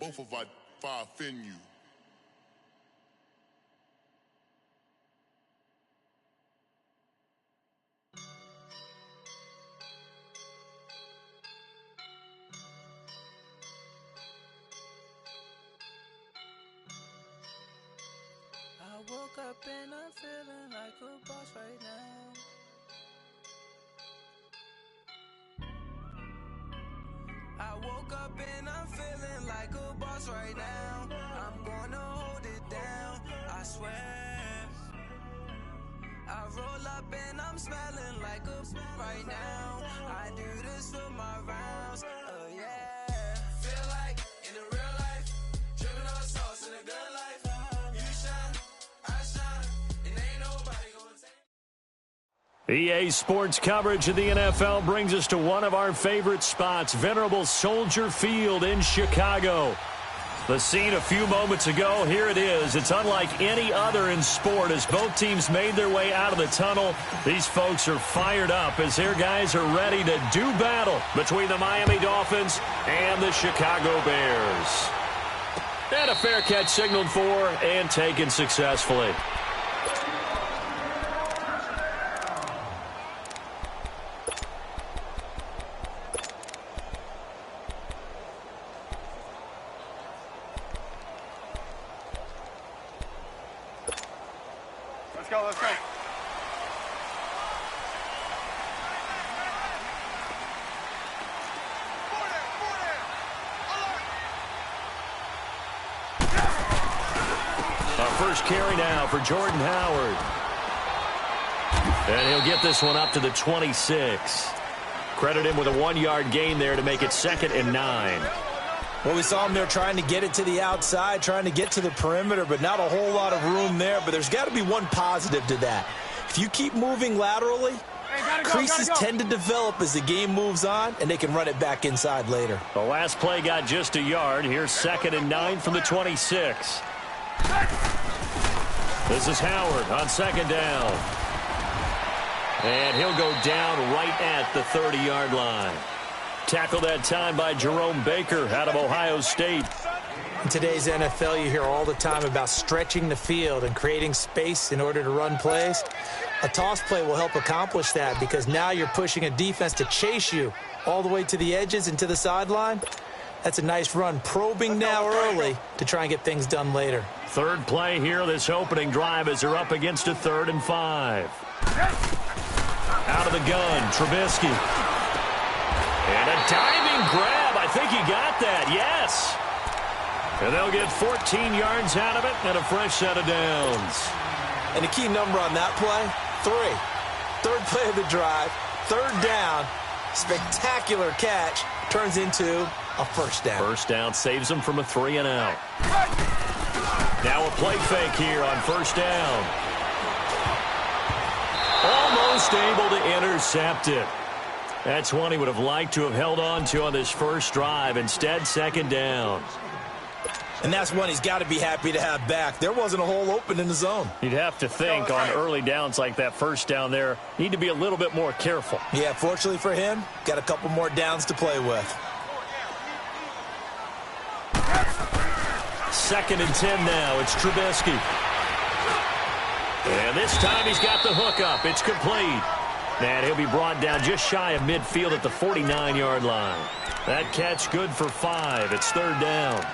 both of our fire offend you. I woke up and I'm feeling like a boss right now. I woke up and I'm feeling like a boss right now. I'm gonna hold it down, I swear. I roll up and I'm smelling like a right now. I do this for my rounds, oh yeah. Feel like in the real life, dripping on sauce in a good life. You shine, I shine, and ain't nobody gonna take. EA Sports coverage of the NFL brings us to one of our favorite spots, venerable Soldier Field in Chicago. The scene a few moments ago, here it is. It's unlike any other in sport as both teams made their way out of the tunnel. These folks are fired up as their guys are ready to do battle between the Miami Dolphins and the Chicago Bears. And a fair catch signaled for and taken successfully. Let's go. Our first carry now for Jordan Howard. And he'll get this one up to the 26. Credit him with a 1-yard gain there to make it 2nd and 9. Well, we saw him there trying to get it to the outside, trying to get to the perimeter, but not a whole lot of room there. But there's got to be one positive to that. If you keep moving laterally, creases tend to develop as the game moves on, and they can run it back inside later. The last play got just a yard. Here's 2nd and 9 from the 26. This is Howard on 2nd down. And he'll go down right at the 30-yard line. Tackled that time by Jerome Baker out of Ohio State. In today's NFL, you hear all the time about stretching the field and creating space in order to run plays. A toss play will help accomplish that because now you're pushing a defense to chase you all the way to the edges and to the sideline. That's a nice run, probing now early to try and get things done later. Third play here, this opening drive as they're up against a 3rd and 5. Out of the gun, Trubisky. And a diving grab. I think he got that, yes. And they'll get 14 yards out of it and a fresh set of downs. And the key number on that play, 3. Third play of the drive, 3rd down, spectacular catch, turns into a first down. First down saves them from a 3-and-out. Now a play fake here on 1st down. Almost able to intercept it. That's one he would have liked to have held on to on this first drive. Instead, 2nd down. And that's one he's got to be happy to have back. There wasn't a hole open in the zone. You'd have to think on early downs like that first down there, need to be a little bit more careful. Yeah, fortunately for him, got a couple more downs to play with. 2nd and 10 now. It's Trubisky. And this time he's got the hook up. It's complete. And he'll be brought down just shy of midfield at the 49-yard line. That catch good for 5. It's 3rd down.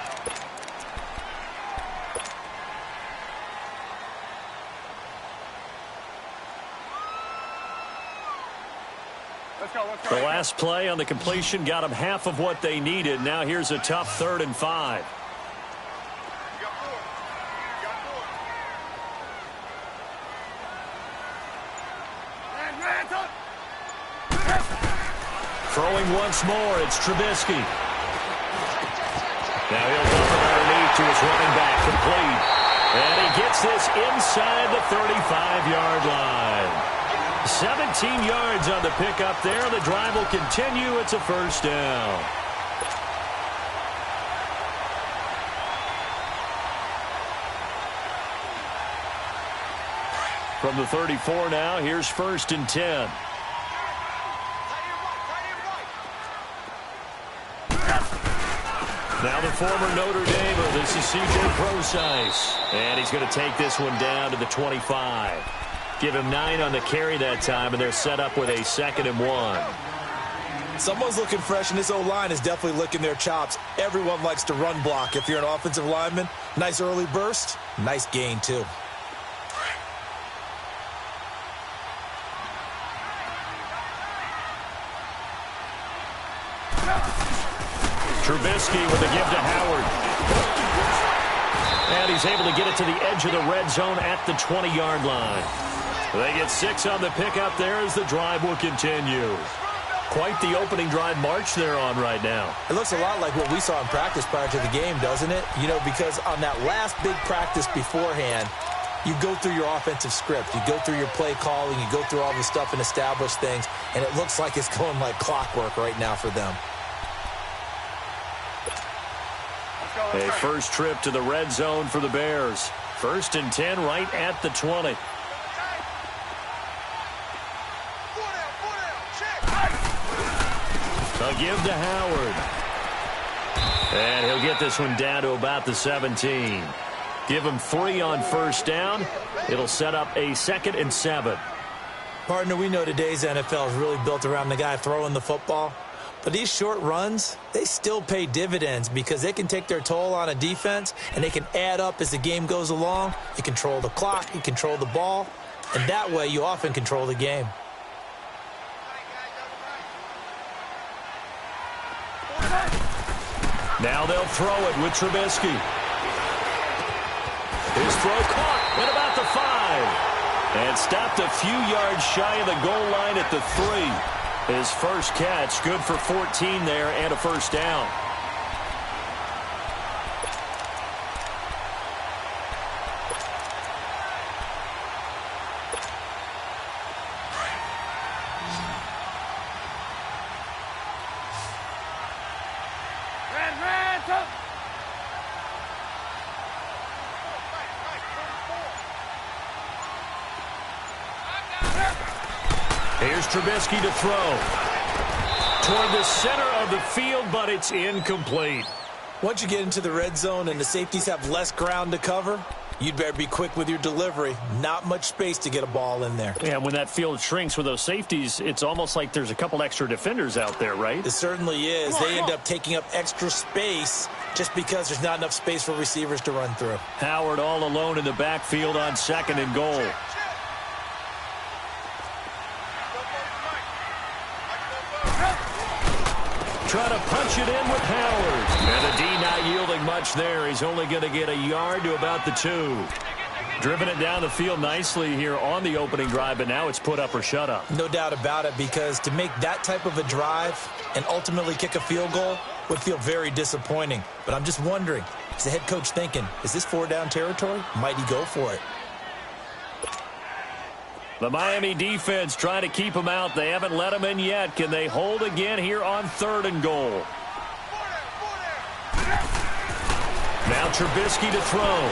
The last play on the completion got them half of what they needed. Now here's a tough 3rd and 5. Throwing once more, it's Trubisky. Now he'll dump it underneath to his running back, complete. And he gets this inside the 35-yard line. 17 yards on the pickup there. The drive will continue. It's a first down. From the 34 now, here's 1st and 10. Now the former Notre Damer, this is C.J. Prosise. And he's going to take this one down to the 25. Give him 9 on the carry that time, and they're set up with a 2nd and 1. Someone's looking fresh, and this O-line is definitely licking their chops. Everyone likes to run block. If you're an offensive lineman, nice early burst, nice gain too. Trubisky with a give to Howard. And he's able to get it to the edge of the red zone at the 20-yard line. They get 6 on the pickup there as the drive will continue. Quite the opening drive march they're on right now. It looks a lot like what we saw in practice prior to the game, doesn't it? You know, because on that last big practice beforehand, you go through your offensive script. You go through your play calling. You go through all the stuff and establish things. And it looks like it's going like clockwork right now for them. A first trip to the red zone for the Bears. 1st and 10 right at the 20. A give to Howard. And he'll get this one down to about the 17. Give him 3 on first down. It'll set up a 2nd and 7. Partner, we know today's NFL is really built around the guy throwing the football. But these short runs, they still pay dividends because they can take their toll on a defense and they can add up as the game goes along. You control the clock, you control the ball, and that way you often control the game. Now they'll throw it with Trubisky. His throw caught at about the 5. And stopped a few yards shy of the goal line at the 3. His first catch, good for 14 there and a first down. Here's Trubisky to throw. Toward the center of the field, but it's incomplete. Once you get into the red zone and the safeties have less ground to cover, you'd better be quick with your delivery. Not much space to get a ball in there. Yeah, when that field shrinks with those safeties, it's almost like there's a couple extra defenders out there, right? It certainly is. They end up taking up extra space just because there's not enough space for receivers to run through. Howard all alone in the backfield on 2nd and goal. Trying to punch it in with Howard. And the D not yielding much there. He's only going to get a yard to about the 2. Driven it down the field nicely here on the opening drive, but now it's put up or shut up. No doubt about it, because to make that type of a drive and ultimately kick a field goal would feel very disappointing. But I'm just wondering, is the head coach thinking, is this 4-down territory? Might he go for it? The Miami defense trying to keep him out. They haven't let him in yet. Can they hold again here on 3rd and goal? Now Trubisky to throw.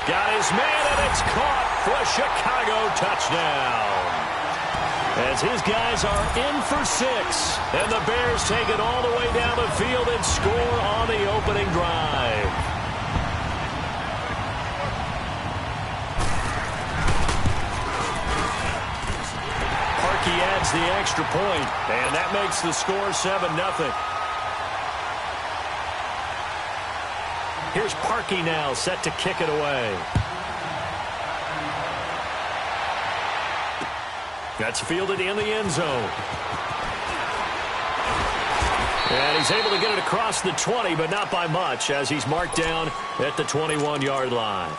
Got his man, and it's caught for a Chicago touchdown. As his guys are in for 6. And the Bears take it all the way down the field and score on the opening drive. He adds the extra point, and that makes the score 7-0. Here's Parkey now, set to kick it away. That's fielded in the end zone. And he's able to get it across the 20, but not by much, as he's marked down at the 21-yard line.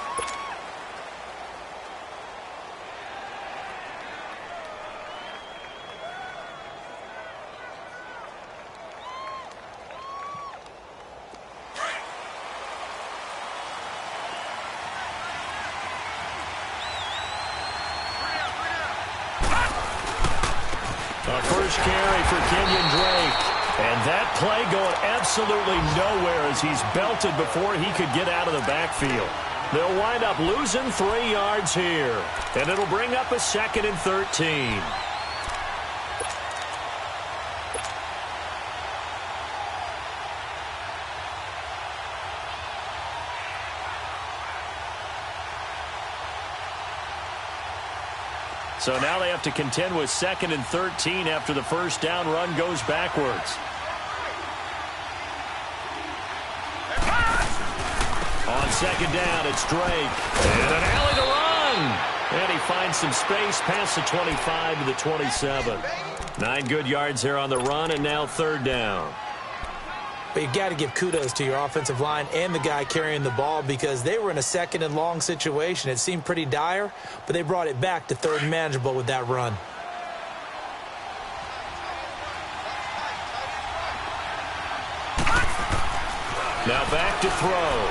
First carry for Kenyon Drake. And that play going absolutely nowhere as he's belted before he could get out of the backfield. They'll wind up losing 3 yards here. And it'll bring up a 2nd and 13. So now they have to contend with 2nd and 13 after the first down run goes backwards. On 2nd down, it's Drake. And an alley to run. And he finds some space past the 25 to the 27. 9 good yards there on the run, and now 3rd down. But you got to give kudos to your offensive line and the guy carrying the ball because they were in a 2nd and long situation. It seemed pretty dire, but they brought it back to 3rd and manageable with that run. Now back to throw.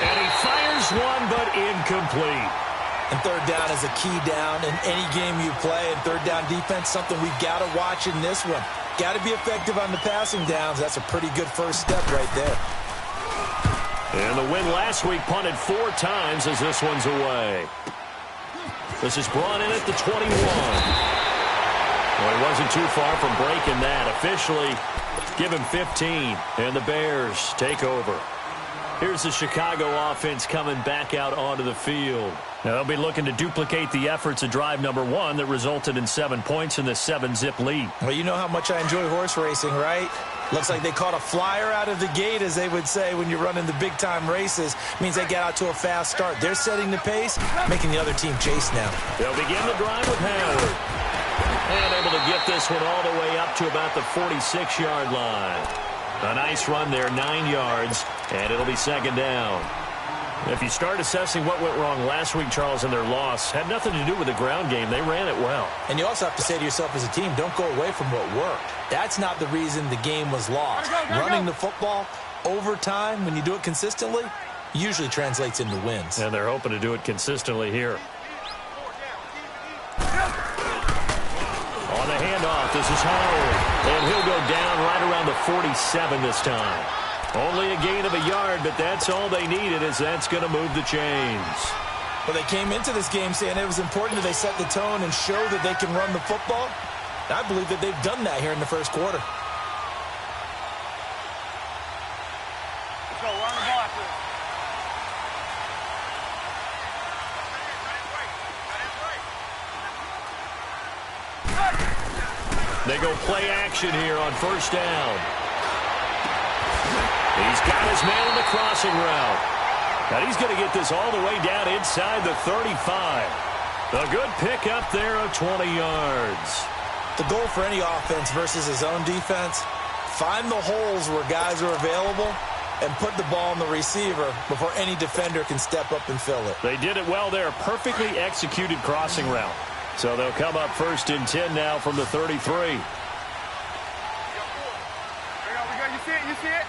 And he fires one, but incomplete. And 3rd down is a key down in any game you play. And 3rd down defense, something we've got to watch in this one. Got to be effective on the passing downs. That's a pretty good first step right there. And the win last week punted 4 times as this one's away. This is brought in at the 21. Well, he wasn't too far from breaking that. Officially, give him 15, and the Bears take over. Here's the Chicago offense coming back out onto the field. Now they'll be looking to duplicate the efforts of drive number 1 that resulted in 7 points in the 7-zip lead. Well, you know how much I enjoy horse racing, right? Looks like they caught a flyer out of the gate, as they would say when you're running the big-time races. Means they get out to a fast start. They're setting the pace, making the other team chase now. They'll begin the drive with Howard. And able to get this one all the way up to about the 46-yard line. A nice run there, 9 yards, and it'll be 2nd down. If you start assessing what went wrong last week, Charles, in their loss, had nothing to do with the ground game. They ran it well. And you also have to say to yourself as a team, don't go away from what worked. That's not the reason the game was lost. Running the football over time, when you do it consistently, usually translates into wins. And they're hoping to do it consistently here. On the handoff, this is Howard. And he'll go down right around the 47 this time. Only a gain of a yard, but that's all they needed, as that's going to move the chains. Well, they came into this game saying it was important that they set the tone and show that they can run the football. And I believe that they've done that here in the first quarter. Let's go, run the ball after this. They go play action here on 1st down. He's got his man on the crossing route. And he's going to get this all the way down inside the 35. A good pick up there of 20 yards. The goal for any offense versus his own defense, find the holes where guys are available and put the ball on the receiver before any defender can step up and fill it. They did it well there. Perfectly executed crossing route. So they'll come up 1st and 10 now from the 33. You see it? You see it?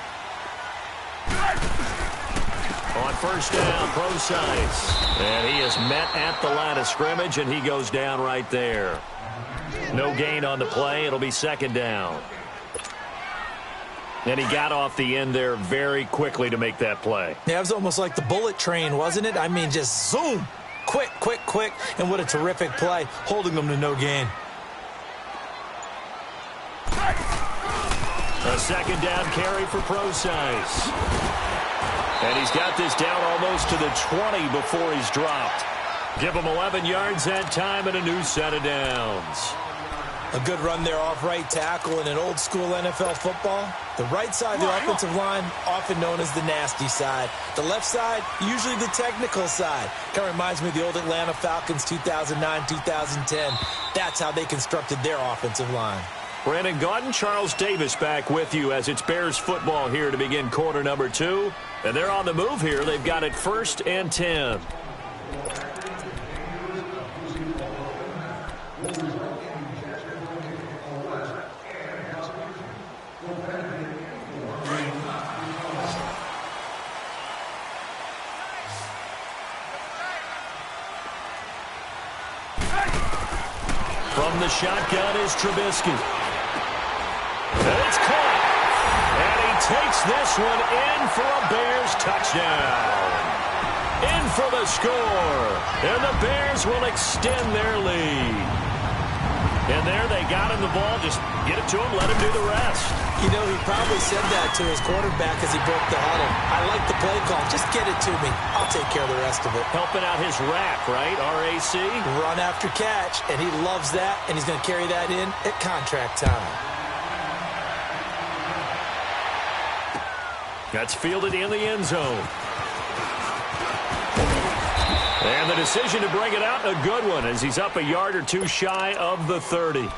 On 1st down, Prosise. And he is met at the line of scrimmage, and he goes down right there. No gain on the play. It'll be 2nd down. And he got off the end there very quickly to make that play. Yeah, it was almost like the bullet train, wasn't it? I mean, just zoom. Quick, quick, quick. And what a terrific play, holding them to no gain. A 2nd down carry for Prosise. And he's got this down almost to the 20 before he's dropped. Give him 11 yards that time and a new set of downs. A good run there off right tackle in an old school NFL football. The right side of the offensive line, often known as the nasty side. The left side, usually the technical side. Kind of reminds me of the old Atlanta Falcons 2009-2010. That's how they constructed their offensive line. Brandon Gaudin, Charles Davis back with you as it's Bears football here to begin quarter number 2. And they're on the move here. They've got it 1st and 10. From the shotgun is Trubisky. And it's caught. And he takes this one in for a Bears touchdown. In for the score. And the Bears will extend their lead. And there they got him the ball. Just get it to him, let him do the rest. You know, he probably said that to his quarterback as he broke the huddle. I like the play call. Just get it to me. I'll take care of the rest of it. Helping out his rack, right? RAC? Run after catch, and he loves that, and he's going to carry that in at contract time. That's fielded in the end zone. And the decision to bring it out, a good one, as he's up a yard or two shy of the 30.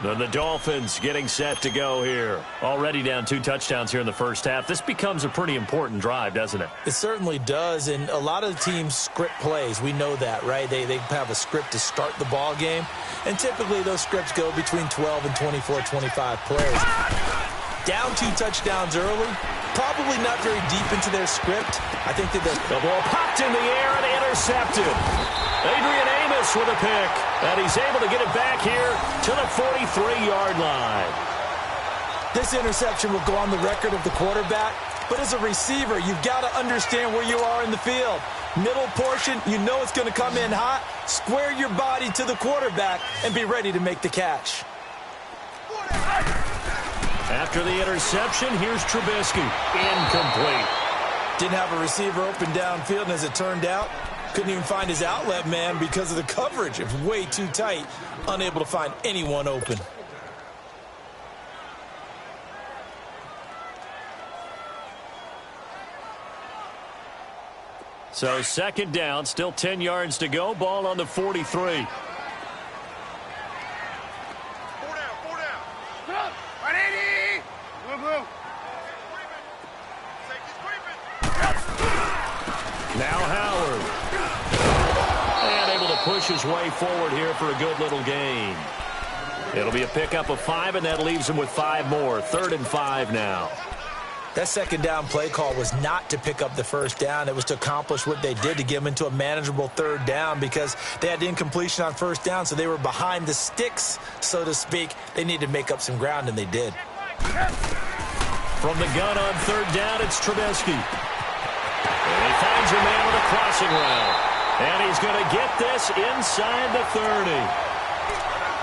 Then the Dolphins getting set to go here. Already down 2 touchdowns here in the first half. This becomes a pretty important drive, doesn't it? It certainly does, and a lot of the teams script plays. We know that, right? They have a script to start the ball game, and typically those scripts go between 12 and 24, 25 plays. Down 2 touchdowns early, probably not very deep into their script. I think that the ball popped in the air and intercepted. Adrian Amos with a pick, and he's able to get it back here to the 43-yard line. This interception will go on the record of the quarterback, but as a receiver, you've got to understand where you are in the field. Middle portion, you know it's going to come in hot. Square your body to the quarterback and be ready to make the catch. After the interception, here's Trubisky. Incomplete. Didn't have a receiver open downfield, and as it turned out, couldn't even find his outlet man because of the coverage. It was way too tight, unable to find anyone open. So second down, still 10 yards to go. Ball on the 43. Now Howard. And able to push his way forward here for a good little gain. It'll be a pickup of 5, and that leaves him with 5 more. 3rd and 5 now. That second down play call was not to pick up the first down. It was to accomplish what they did, to get them into a manageable 3rd down, because they had incompletion on first down, so they were behind the sticks, so to speak. They needed to make up some ground, and they did. From the gun on 3rd down, it's Trubisky. And he finds a man with a crossing route. And he's going to get this inside the 30.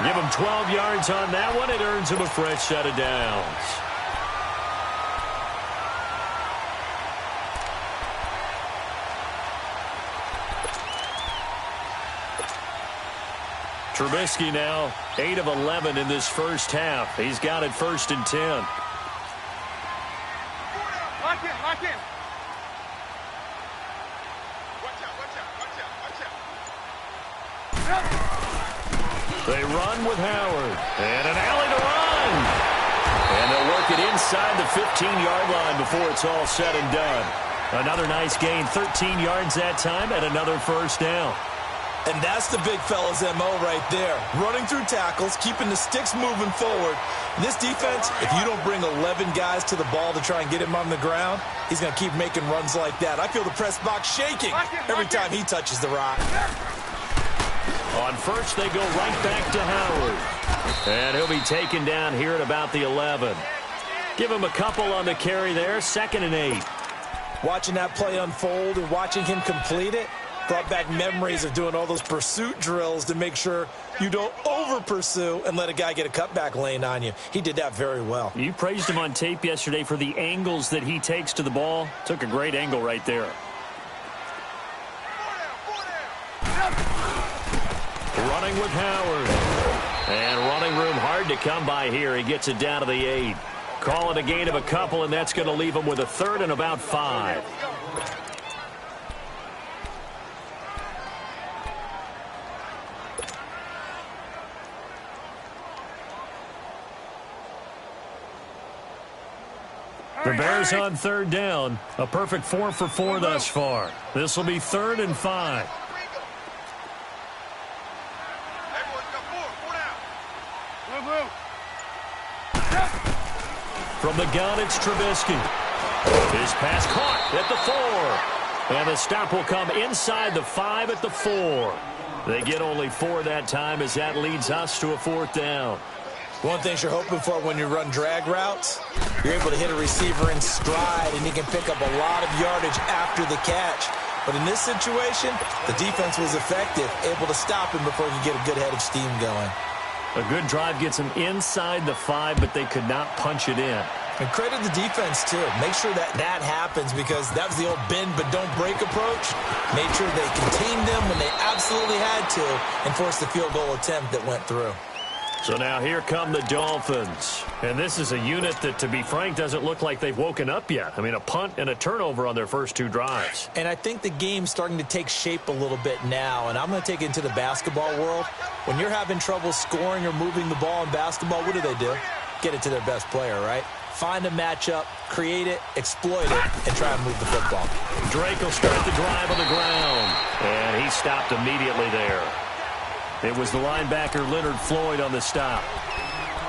Give him 12 yards on that one. It earns him a fresh set of downs. Trubisky now 8 of 11 in this first half. He's got it 1st and 10. Lock in, lock in. Watch out, watch out, watch out, watch out. They run with Howard. And an alley to run. And they'll work it inside the 15-yard line before it's all said and done. Another nice gain, 13 yards that time, and another first down. And that's the big fella's MO right there. Running through tackles, keeping the sticks moving forward. This defense, if you don't bring 11 guys to the ball to try and get him on the ground, he's going to keep making runs like that. I feel the press box shaking every time he touches the rock. On first, they go right back to Howard. And he'll be taken down here at about the 11. Give him a couple on the carry there, 2nd and 8. Watching that play unfold and watching him complete it brought back memories of doing all those pursuit drills to make sure you don't over-pursue and let a guy get a cutback lane on you. He did that very well. You praised him on tape yesterday for the angles that he takes to the ball. Took a great angle right there. Running with Howard. And running room hard to come by here. He gets it down to the 8. Call it a gain of a couple, and that's going to leave him with a 3rd and about 5. The Bears on 3rd down. A perfect 4 for 4 thus far. This will be 3rd and 5. From the gun, it's Trubisky. His pass caught at the 4. And the stop will come inside the 5 at the 4. They get only 4 that time, as that leads us to a 4th down. One thing you're hoping for when you run drag routes, you're able to hit a receiver in stride, and he can pick up a lot of yardage after the catch. But in this situation, the defense was effective, able to stop him before he could get a good head of steam going. A good drive gets them inside the 5, but they could not punch it in. And credit the defense, too. Make sure that happens because that was the old bend but don't break approach. Made sure they contained them when they absolutely had to and forced the field goal attempt that went through. So now here come the Dolphins. And this is a unit that, to be frank, doesn't look like they've woken up yet. I mean, a punt and a turnover on their first 2 drives. And I think the game's starting to take shape a little bit now. And I'm going to take it into the basketball world. When you're having trouble scoring or moving the ball in basketball, what do? Get it to their best player, right? Find a matchup, create it, exploit it, and try and move the football. Drake will start the drive on the ground. And he stopped immediately there. It was the linebacker Leonard Floyd on the stop.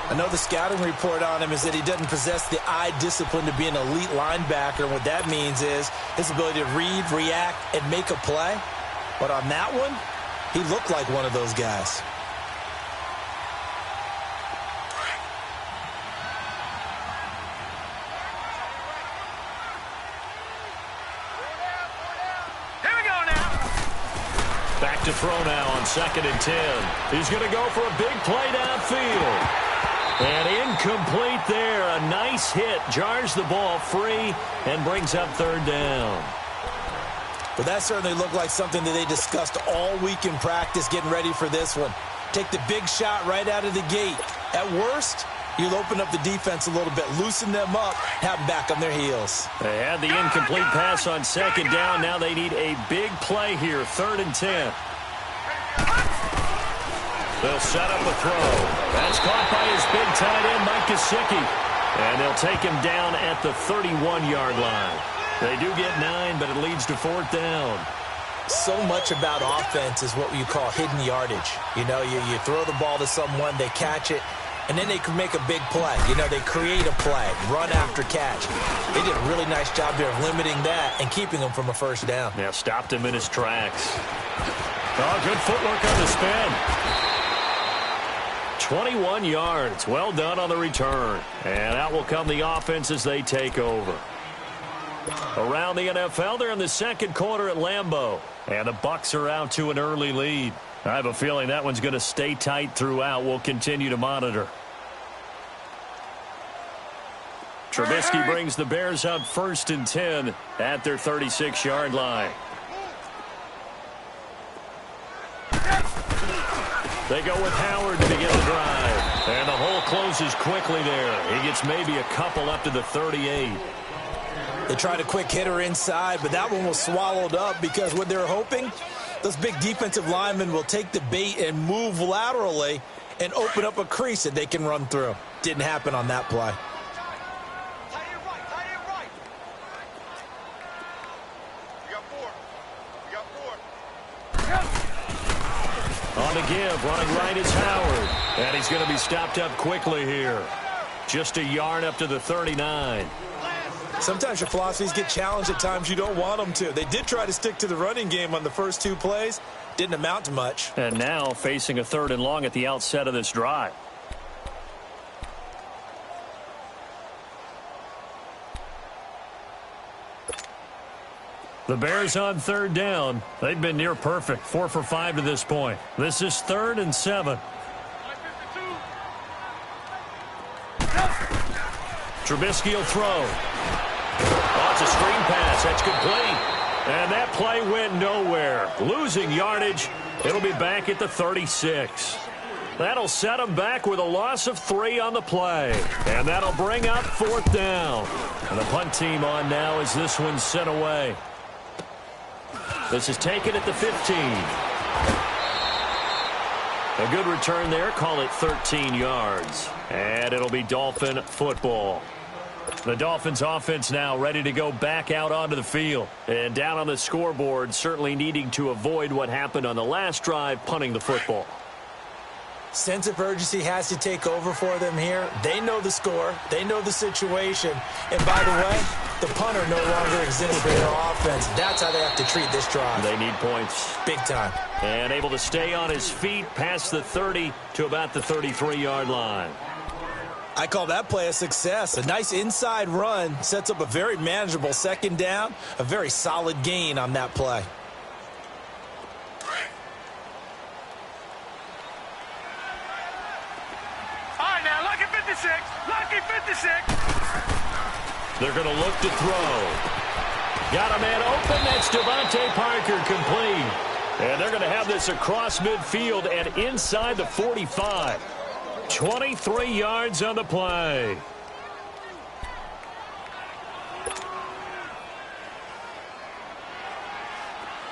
I know the scouting report on him is that he doesn't possess the eye discipline to be an elite linebacker. What that means is his ability to read, react, and make a play. But on that one, he looked like one of those guys. Back to throw now on 2nd and 10. He's going to go for a big play downfield. And incomplete there. A nice hit. Jars the ball free and brings up 3rd down. But that certainly looked like something that they discussed all week in practice getting ready for this one. Take the big shot right out of the gate. At worst, you'll open up the defense a little bit, loosen them up, have them back on their heels. They had the incomplete pass on 2nd down. Now they need a big play here, 3rd and 10. They'll set up a throw. That's caught by his big tight end, Mike Gesicki. And they'll take him down at the 31-yard line. They do get 9, but it leads to 4th down. So much about offense is what you call hidden yardage. You know, you throw the ball to someone, they catch it, and then they can make a big play. You know, they create a play, run after catch. They did a really nice job there of limiting that and keeping him from a 1st down. Yeah, stopped him in his tracks. Oh, good footwork on the spin. 21 yards. Well done on the return. And out will come the offense as they take over. Around the NFL, they're in the 2nd quarter at Lambeau. And the Bucs are out to an early lead. I have a feeling that one's going to stay tight throughout. We'll continue to monitor. Trubisky brings the Bears up 1st and 10 at their 36-yard line. They go with Howard to begin the drive. And the hole closes quickly there. He gets maybe a couple up to the 38. They tried a quick hitter inside, but that one was swallowed up because what they're hoping, those big defensive linemen will take the bait and move laterally and open up a crease that they can run through. Didn't happen on that play. On the give, running right is Howard. And he's going to be stopped up quickly here. Just a yard up to the 39. Sometimes your philosophies get challenged at times you don't want them to. They did try to stick to the running game on the first 2 plays. Didn't amount to much. And now facing a 3rd and long at the outset of this drive. The Bears on 3rd down. They've been near perfect. 4 for 5 to this point. This is 3rd and 7. Trubisky will throw. Oh, it's a screen pass. That's complete. And that play went nowhere. Losing yardage. It'll be back at the 36. That'll set them back with a loss of 3 on the play. And that'll bring up 4th down. And the punt team on now as this one's sent away. This is taken at the 15. A good return there. Call it 13 yards. And it'll be Dolphin football. The Dolphins offense now ready to go back out onto the field. And down on the scoreboard, certainly needing to avoid what happened on the last drive, punting the football. Sense of urgency has to take over for them here. They know the score. They know the situation. And by the way, the punter no longer exists for their offense. That's how they have to treat this drive. They need points. Big time. And able to stay on his feet past the 30 to about the 33-yard line. I call that play a success. A nice inside run sets up a very manageable 2nd down. A very solid gain on that play. They're going to look to throw. Got a man open. That's Devontae Parker, complete. And they're going to have this across midfield and inside the 45. 23 yards on the play.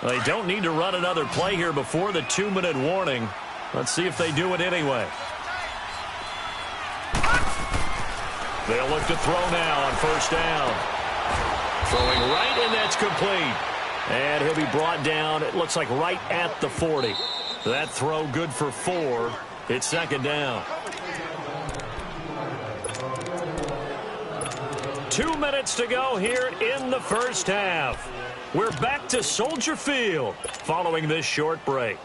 They don't need to run another play here before the 2-minute warning. Let's see if they do it anyway. They'll look to throw now on first down. Throwing right, and that's complete. And he'll be brought down, it looks like right at the 40. That throw good for 4. It's second down. 2 minutes to go here in the first half. We're back to Soldier Field following this short break.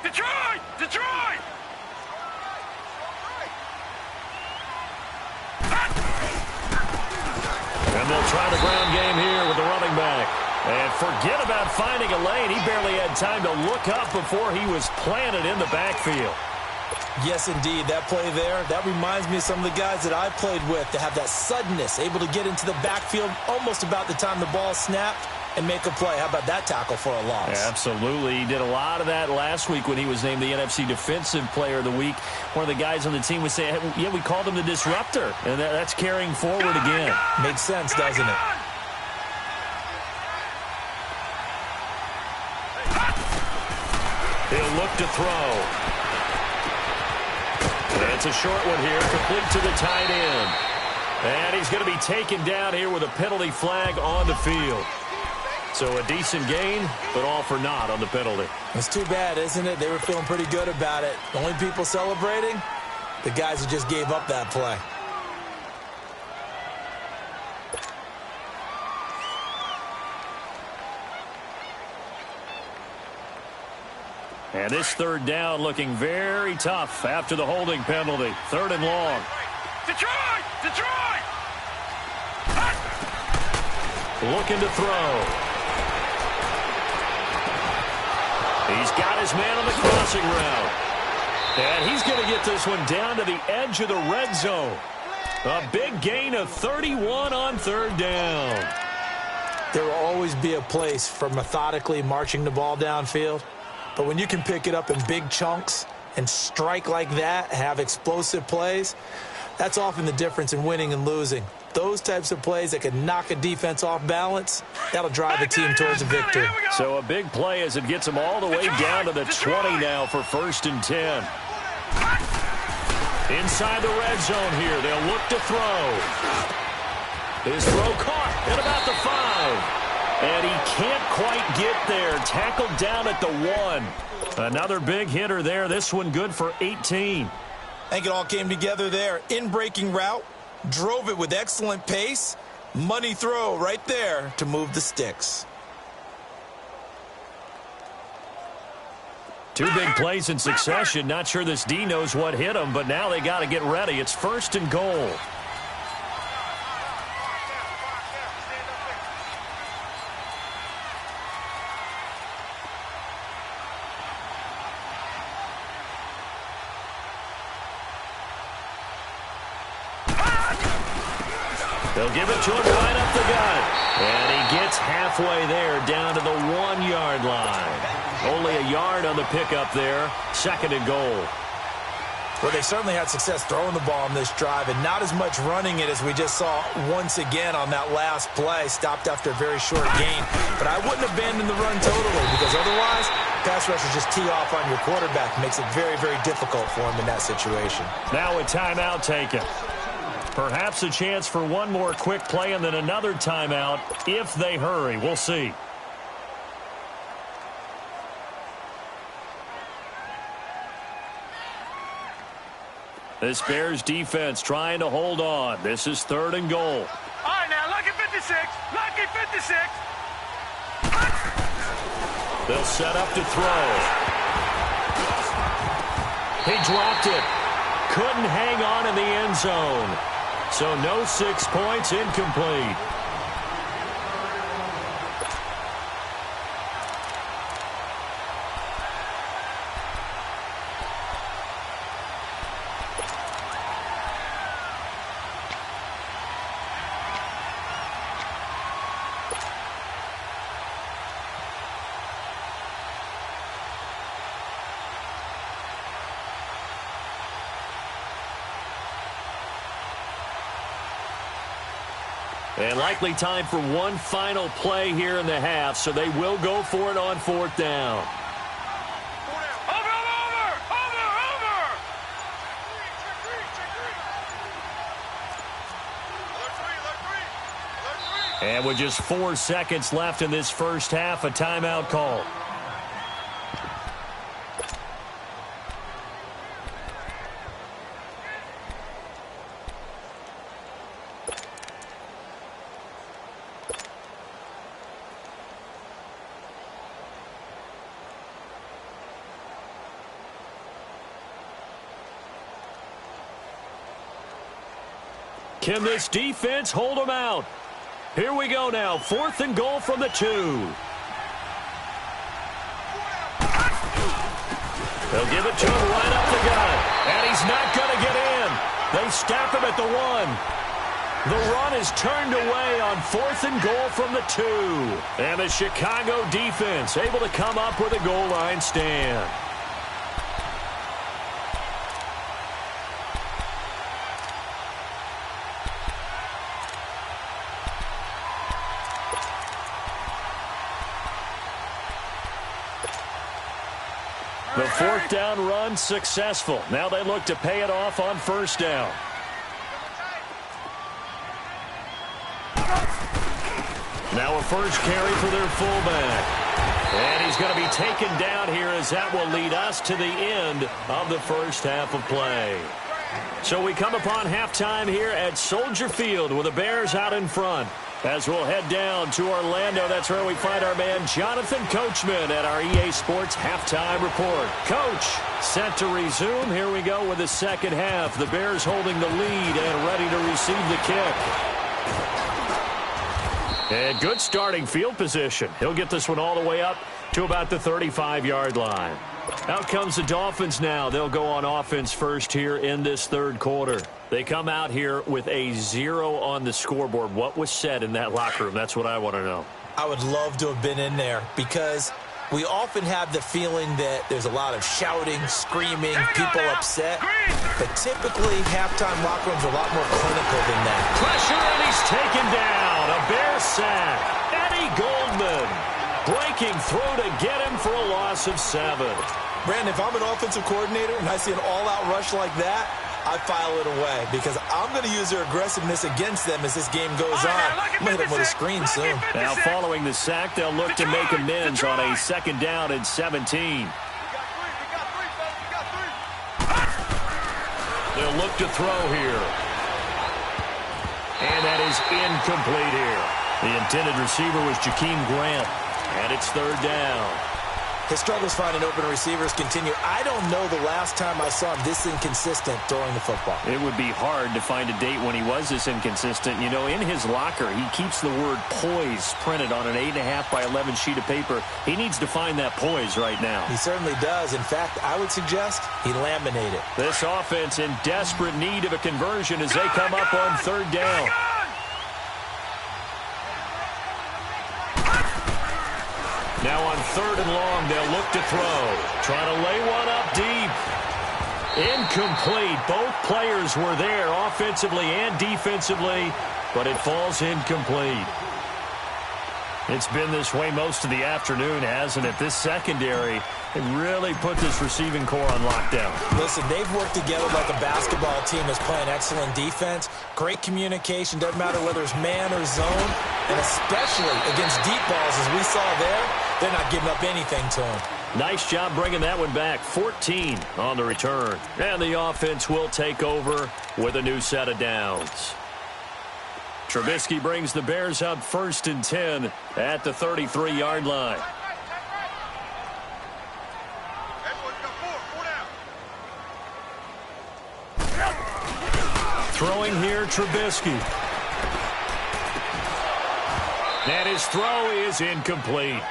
Detroit! Detroit! And they'll try the ground game here with the running back. And forget about finding a lane. He barely had time to look up before he was planted in the backfield. Yes, indeed. That play there, that reminds me of some of the guys that I played with to have that suddenness, able to get into the backfield almost about the time the ball snapped and make a play. How about that tackle for a loss? Yeah, absolutely. He did a lot of that last week when he was named the NFC Defensive Player of the Week. One of the guys on the team would say, yeah, we called him the disruptor. And that's carrying forward again. Makes sense, doesn't it? He'll look to throw. That's a short one here, complete to the tight end. And he's going to be taken down here with a penalty flag on the field. So a decent gain, but all for naught on the penalty. It's too bad, isn't it? They were feeling pretty good about it. The only people celebrating, the guys who just gave up that play. And this third down looking very tough after the holding penalty. 3rd and long. Detroit! Detroit! Looking to throw. He's got his man on the crossing route. And he's going to get this one down to the edge of the red zone. A big gain of 31 on 3rd down. There will always be a place for methodically marching the ball downfield. But when you can pick it up in big chunks and strike like that, have explosive plays, that's often the difference in winning and losing. Those types of plays that can knock a defense off balance, that'll drive a team towards a victory. So a big play as it gets them all the way down to the 20 now for 1st and 10. Inside the red zone here, they'll look to throw. His throw caught at about the 5. And he can't quite get there. Tackled down at the 1. Another big hitter there. This one good for 18. I think it all came together there. In-breaking route, drove it with excellent pace. Money throw right there to move the sticks. 2 big plays in succession. Not sure this D knows what hit him, but now they got to get ready. It's 1st and goal. They'll give it to him right up the gut. And he gets halfway there down to the 1-yard line. Only a yard on the pickup there. 2nd and goal. Well, they certainly had success throwing the ball on this drive and not as much running it as we just saw once again on that last play. Stopped after a very short gain. But I wouldn't abandon the run totally because otherwise, pass rushers just tee off on your quarterback. Makes it very, very difficult for him in that situation. Now a timeout taken. Perhaps a chance for one more quick play and then another timeout if they hurry. We'll see. This Bears defense trying to hold on. This is 3rd and goal. All right, now, lucky 56. Lucky 56. They'll set up to throw. He dropped it. Couldn't hang on in the end zone. So no 6 points, incomplete. And likely time for one final play here in the half, so they will go for it on 4th down. And with just 4 seconds left in this first half, a timeout call. Can this defense hold them out? Here we go now. 4th and goal from the 2. They'll give it to him right up the gut. And he's not going to get in. They stop him at the 1. The run is turned away on 4th and goal from the 2. And the Chicago defense able to come up with a goal line stand. The 4th down run successful. Now they look to pay it off on 1st down. Now a first carry for their fullback. And he's going to be taken down here as that will lead us to the end of the first half of play. So we come upon halftime here at Soldier Field with the Bears out in front. As we'll head down to Orlando, that's where we find our man Jonathan Coachman at our EA Sports Halftime Report. Coach, set to resume. Here we go with the second half. The Bears holding the lead and ready to receive the kick. And good starting field position. He'll get this one all the way up to about the 35-yard line. Out comes the Dolphins now. They'll go on offense first here in this third quarter. They come out here with a 0 on the scoreboard. What was said in that locker room? That's what I want to know. I would love to have been in there because we often have the feeling that there's a lot of shouting, screaming, people upset. But typically, halftime locker rooms are a lot more clinical than that. Pressure, and he's taken down. A Bear sack. Eddie Goldman breaking through to get him for a loss of 7. Brandon, if I'm an offensive coordinator and I see an all-out rush like that, I file it away because I'm going to use their aggressiveness against them as this game goes on. I'm going to hit them with a screen soon. Now following the sack, they'll look to make amends on a 2nd down and 17. They'll look to throw here. And that is incomplete here. The intended receiver was Jakeem Grant. And it's 3rd down. His struggles finding open receivers continue. I don't know the last time I saw him this inconsistent throwing the football. It would be hard to find a date when he was this inconsistent. You know, in his locker, he keeps the word poise printed on an 8.5 by 11 sheet of paper. He needs to find that poise right now. He certainly does. In fact, I would suggest he laminate it. This offense in desperate need of a conversion as they come up on 3rd down. Now on 3rd and long, they'll look to throw. Trying to lay one up deep. Incomplete. Both players were there offensively and defensively, but it falls incomplete. It's been this way most of the afternoon, hasn't it? This secondary, it really put this receiving core on lockdown. Listen, they've worked together like a basketball team that's playing excellent defense. Great communication. Doesn't matter whether it's man or zone. And especially against deep balls, as we saw there, they're not giving up anything to him. Nice job bringing that one back. 14 on the return. And the offense will take over with a new set of downs. Trubisky brings the Bears up 1st and 10 at the 33-yard line. Throwing here, Trubisky. And his throw is incomplete.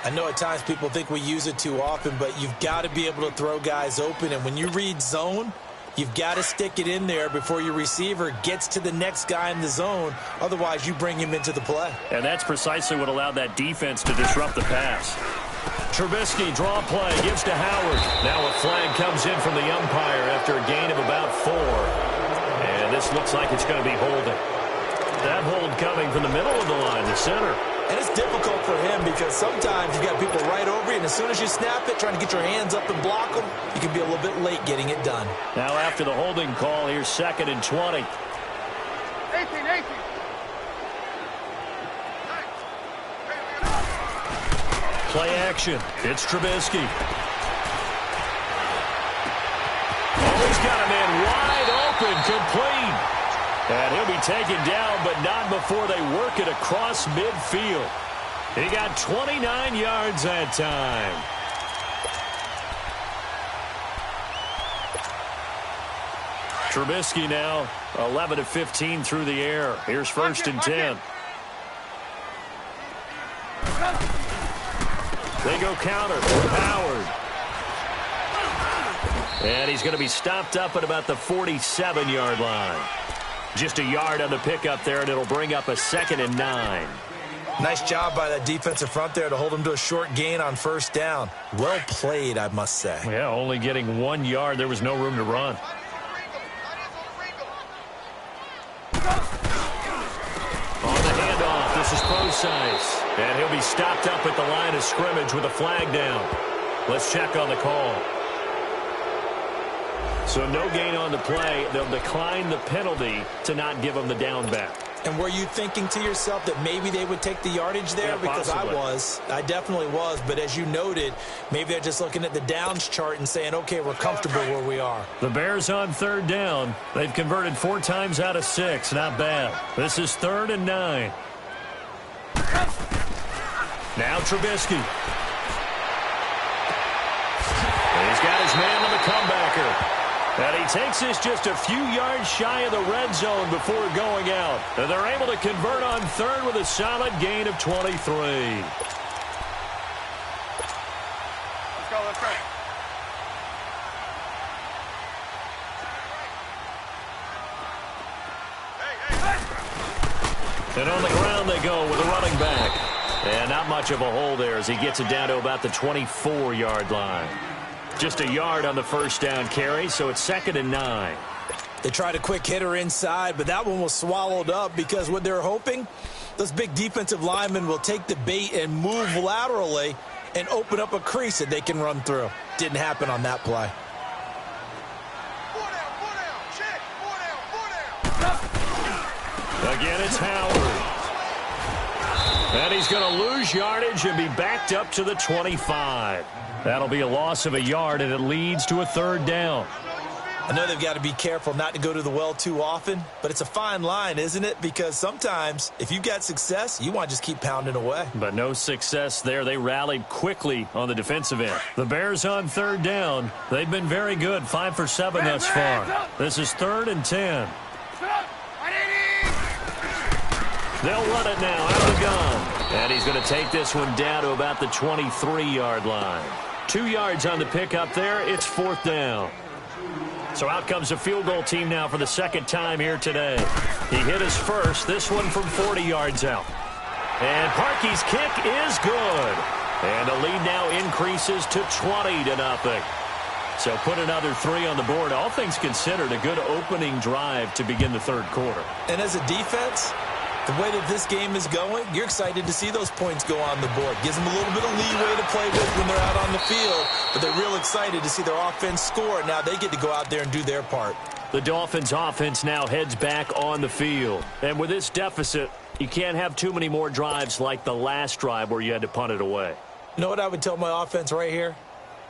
I know at times people think we use it too often, but you've got to be able to throw guys open. And when you read zone, you've got to stick it in there before your receiver gets to the next guy in the zone. Otherwise, you bring him into the play. And that's precisely what allowed that defense to disrupt the pass. Trubisky, draw play, gives to Howard. Now a flag comes in from the umpire after a gain of about 4. And this looks like it's going to be holding. That hold coming from the middle of the line, the center. And it's difficult for him because sometimes you've got people right over you, and as soon as you snap it, trying to get your hands up and block them, you can be a little bit late getting it done. Now after the holding call, here's 2nd and 20. 18. Play action. It's Trubisky. Oh, he's got a man wide open, complete. And he'll be taken down, but not before they work it across midfield. He got 29 yards that time. Trubisky now 11 of 15 through the air. Here's 1st and 10. They go counter. Howard. And he's going to be stopped up at about the 47-yard line. Just a yard on the pickup there, and it'll bring up a 2nd and 9. Nice job by that defensive front there to hold him to a short gain on 1st down. Well played, I must say. Yeah, only getting 1 yard. There was no room to run. On the handoff, this is Prosise. And he'll be stopped up at the line of scrimmage with a flag down. Let's check on the call. So no gain on the play. They'll decline the penalty to not give them the down back. And were you thinking to yourself that maybe they would take the yardage there? Yeah, because possibly. I definitely was. But as you noted, maybe they're just looking at the downs chart and saying, okay, we're comfortable where we are. The Bears on 3rd down. They've converted 4 times out of 6. Not bad. This is 3rd and 9. Now Trubisky. He's got his man on the comebacker. And he takes this just a few yards shy of the red zone before going out. And they're able to convert on 3rd with a solid gain of 23. Let's go. And on the ground they go with a running back. And not much of a hole there as he gets it down to about the 24-yard line. Just a yard on the 1st down carry, so it's 2nd and 9. They tried a quick hitter inside, but that one was swallowed up because what they're hoping, those big defensive linemen will take the bait and move laterally and open up a crease that they can run through. Didn't happen on that play. 4 down. Check. 4 down. Again, it's Howard. And he's going to lose yardage and be backed up to the 25. That'll be a loss of a yard, and it leads to a 3rd down. I know they've got to be careful not to go to the well too often, but it's a fine line, isn't it? Because sometimes, if you've got success, you want to just keep pounding away. But no success there. They rallied quickly on the defensive end. The Bears on 3rd down. They've been very good, 5 for 7 thus far. This is 3rd and 10. They'll run it now out of the gun. And he's going to take this one down to about the 23-yard line. 2 yards on the pickup there. It's 4th down. So out comes the field goal team now for the 2nd time here today. He hit his first, this one from 40 yards out. And Parkey's kick is good. And the lead now increases to 20-0. So put another 3 on the board. All things considered, a good opening drive to begin the 3rd quarter. And as a defense, the way that this game is going, you're excited to see those points go on the board. Gives them a little bit of leeway to play with when they're out on the field, but they're real excited to see their offense score. Now they get to go out there and do their part. The Dolphins' offense now heads back on the field. And with this deficit, you can't have too many more drives like the last drive where you had to punt it away. You know what I would tell my offense right here?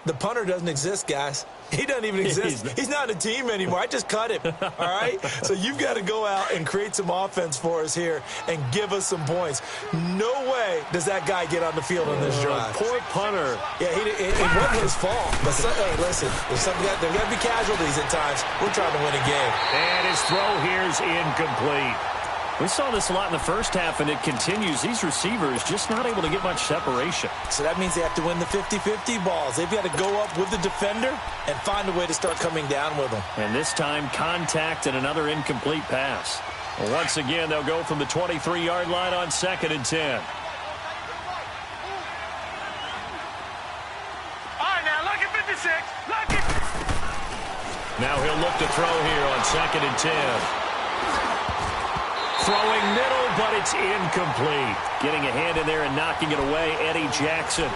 The punter doesn't exist, guys. He doesn't even exist. He's not a team anymore. I just cut him, all right? So you've got to go out and create some offense for us here and give us some points. No way does that guy get on the field on this drive. Poor punter. Yeah, it wasn't his fault. But, hey, listen, there's got to be casualties at times. We're trying to win a game. And his throw here is incomplete. We saw this a lot in the first half, and it continues. These receivers just not able to get much separation. So that means they have to win the 50-50 balls. They've got to go up with the defender and find a way to start coming down with them. And this time, contact and another incomplete pass. Well, once again, they'll go from the 23-yard line on 2nd and 10. All right, now look at 56. Look at. Now he'll look to throw here on 2nd and 10. Throwing middle, but it's incomplete. Getting a hand in there and knocking it away, Eddie Jackson.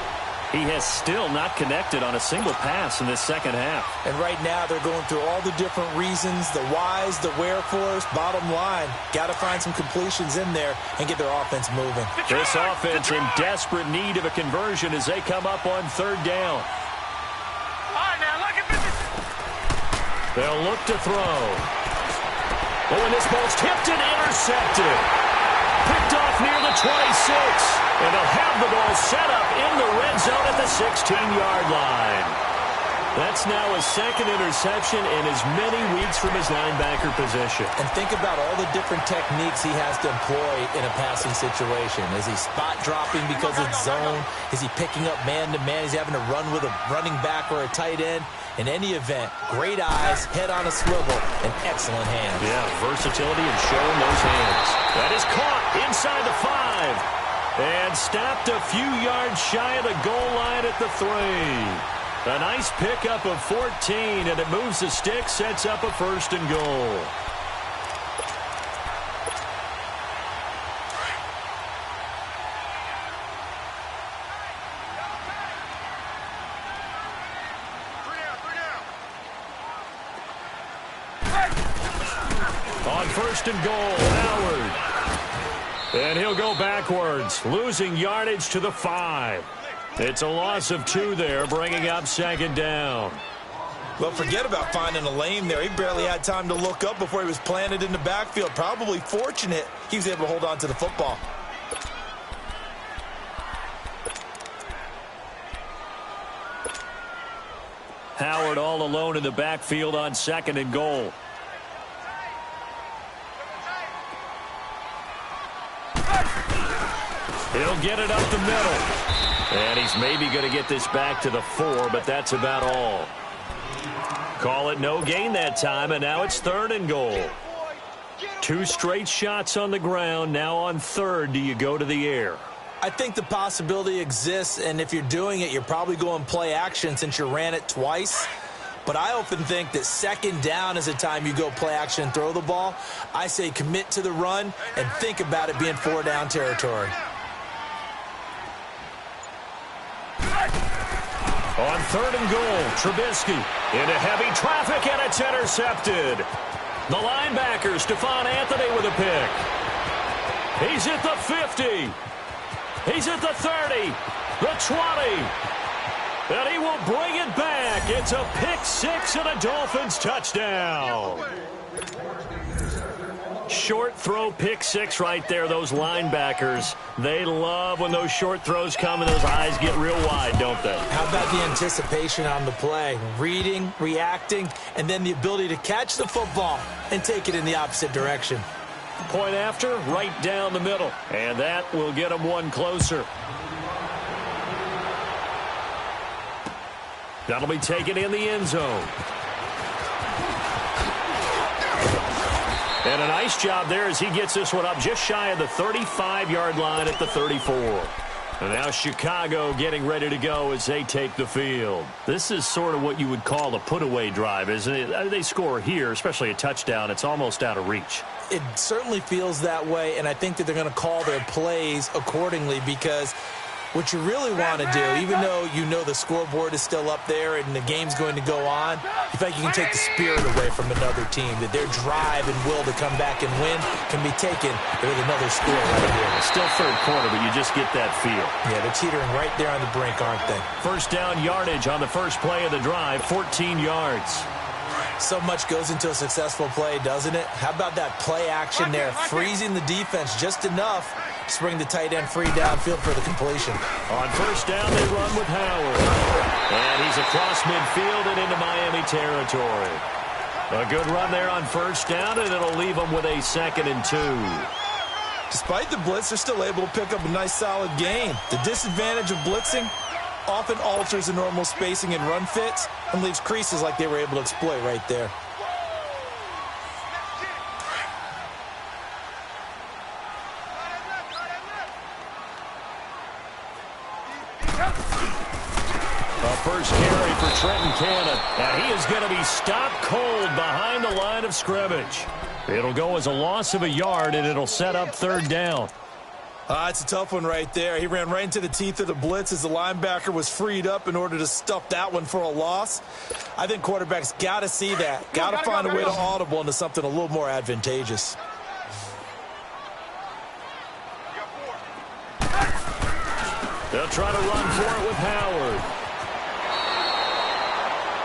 He has still not connected on a single pass in this second half. And right now they're going through all the different reasons, the whys, the wherefores. Bottom line, got to find some completions in there and get their offense moving. This offense in desperate need of a conversion as they come up on third down. They'll look to throw. Oh, and this ball's tipped and intercepted. Picked off near the 26. And they'll have the ball set up in the red zone at the 16-yard line. That's now his second interception in as many weeks from his linebacker position. And think about all the different techniques he has to employ in a passing situation. Is he spot dropping because it's zone? Is he picking up man-to-man? Is he having to run with a running back or a tight end? In any event, great eyes, head on a swivel, and excellent hands. Yeah, versatility and showing those hands. That is caught inside the 5. And stopped a few yards shy of the goal line at the 3. A nice pickup of 14, and it moves the stick, sets up a 1st and goal. On 1st and goal, Howard. And he'll go backwards, losing yardage to the 5. It's a loss of 2 there, bringing up 2nd down. Well, forget about finding a lane there. He barely had time to look up before he was planted in the backfield. Probably fortunate he was able to hold on to the football. Howard all alone in the backfield on 2nd and goal. He'll get it up the middle. And he's maybe going to get this back to the 4, but that's about all. Call it no gain that time, and now it's 3rd and goal. 2 straight shots on the ground. Now on 3rd, do you go to the air? I think the possibility exists, and if you're doing it, you're probably going play action since you ran it twice. But I often think that 2nd down is the time you go play action and throw the ball. I say commit to the run and think about it being 4-down territory. On 3rd and goal, Trubisky into heavy traffic, and it's intercepted. The linebacker, Stephon Anthony, with a pick. He's at the 50. He's at the 30, the 20. And he will bring it back. It's a pick 6 and a Dolphins touchdown. Short throw, pick 6 right there. Those linebackers, they love when those short throws come and those eyes get real wide, don't they? How about the anticipation on the play? Reading, reacting, and then the ability to catch the football and take it in the opposite direction. Point after, right down the middle. And that will get them one closer. That'll be taken in the end zone. And a nice job there as he gets this one up just shy of the 35-yard line at the 34. And now Chicago getting ready to go as they take the field. This is sort of what you would call a put-away drive, isn't it? They score here, especially a touchdown. It's almost out of reach. It certainly feels that way, and I think that they're going to call their plays accordingly because what you really want to do, even though you know the scoreboard is still up there and the game's going to go on, you feel like you can take the spirit away from another team, that their drive and will to come back and win can be taken with another score right here. It's still 3rd quarter, but you just get that feel. Yeah, they're teetering right there on the brink, aren't they? 1st down yardage on the first play of the drive, 14 yards. So much goes into a successful play, doesn't it? How about that play action there, freezing the defense just enough to bring the tight end free downfield for the completion. On 1st down, they run with Howard. And he's across midfield and into Miami territory. A good run there on 1st down, and it'll leave them with a 2nd and 2. Despite the blitz, they're still able to pick up a nice solid gain. The disadvantage of blitzing often alters the normal spacing and run fits and leaves creases like they were able to exploit right there. A first carry for Trenton Cannon, and he is going to be stopped cold behind the line of scrimmage. It'll go as a loss of a yard, and it'll set up third down. It's a tough one right there. He ran right into the teeth of the blitz as the linebacker was freed up in order to stuff that one for a loss. I think quarterbacks got to see that. Got to find a way to audible into something a little more advantageous. They'll try to run for it with Howard.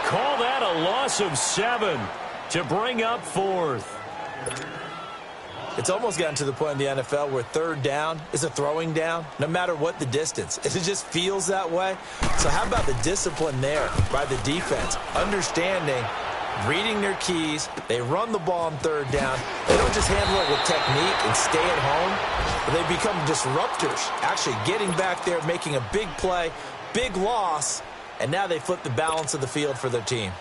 Call that a loss of 7 to bring up fourth. It's almost gotten to the point in the NFL where third down is a throwing down, no matter what the distance. It just feels that way. So how about the discipline there by the defense? Understanding, reading their keys. They run the ball on third down. They don't just handle it with technique and stay at home, but they become disruptors, actually getting back there, making a big play, big loss, and now they flip the balance of the field for their team.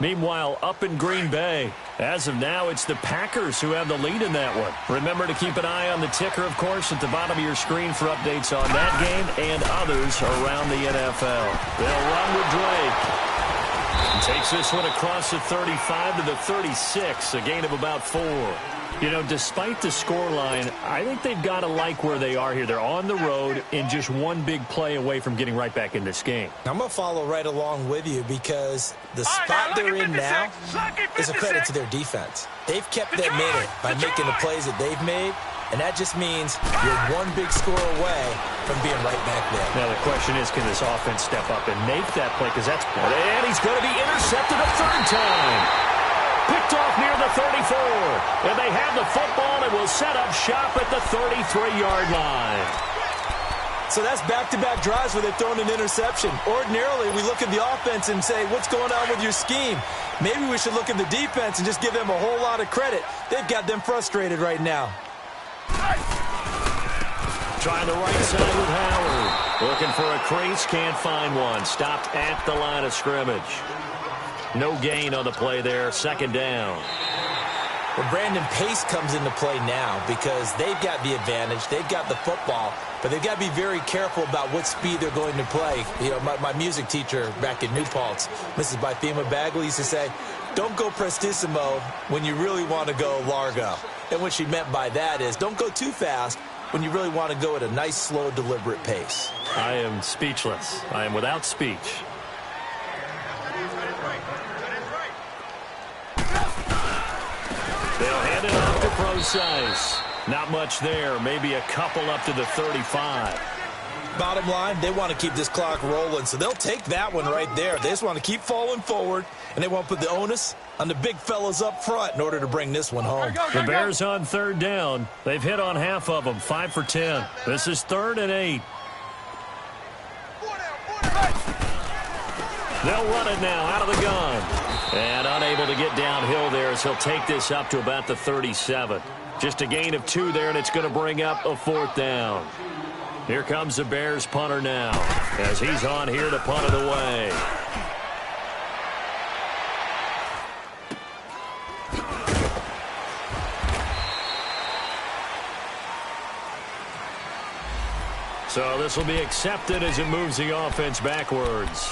Meanwhile, up in Green Bay, as of now, it's the Packers who have the lead in that one. Remember to keep an eye on the ticker, of course, at the bottom of your screen for updates on that game and others around the NFL. They'll run with Drake. Takes this one across the 35 to the 36, a gain of about 4. You know, despite the scoreline, I think they've got to like where they are here. They're on the road and just one big play away from getting right back in this game. I'm going to follow right along with you because the spot they're in now is a credit to their defense. They've kept them in it by making the plays that they've made, and that just means you're one big score away from being right back there. Now the question is, can this offense step up and make that play? Because that's, and he's going to be intercepted a third time. Picked off near the 34. And they have the football and will set up shop at the 33-yard line. So that's back-to-back drives where they've thrown an interception. Ordinarily, we look at the offense and say, what's going on with your scheme? Maybe we should look at the defense and just give them a whole lot of credit. They've got them frustrated right now. Trying the right side with Howard. Looking for a crease, can't find one. Stopped at the line of scrimmage. No gain on the play there, second down. Well, Brandon, pace comes into play now because they've got the advantage. They've got the football, but they've got to be very careful about what speed they're going to play. You know, my music teacher back in New Paltz, Mrs. Bythema Bagley, used to say, don't go prestissimo when you really want to go largo. And what she meant by that is don't go too fast when you really want to go at a nice, slow, deliberate pace. I am speechless. I am without speech. They'll hand it off to Procise. Not much there. Maybe a couple up to the 35. Bottom line, they want to keep this clock rolling, so they'll take that one right there. They just want to keep falling forward, and they want to put the onus on the big fellas up front in order to bring this one home. The Bears on third down. They've hit on half of them, 5 for 10. This is 3rd and 8. They'll run it now out of the gun. And unable to get downhill there as he'll take this up to about the 37. Just a gain of 2 there, and it's going to bring up a 4th down. Here comes the Bears punter now as he's on here to punt it away. So this will be accepted as it moves the offense backwards.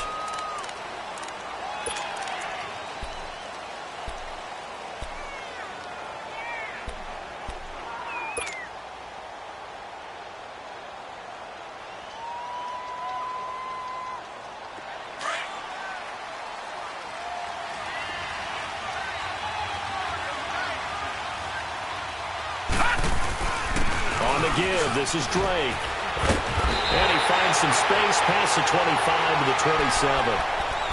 Give. This is Drake. And he finds some space past the 25 to the 27.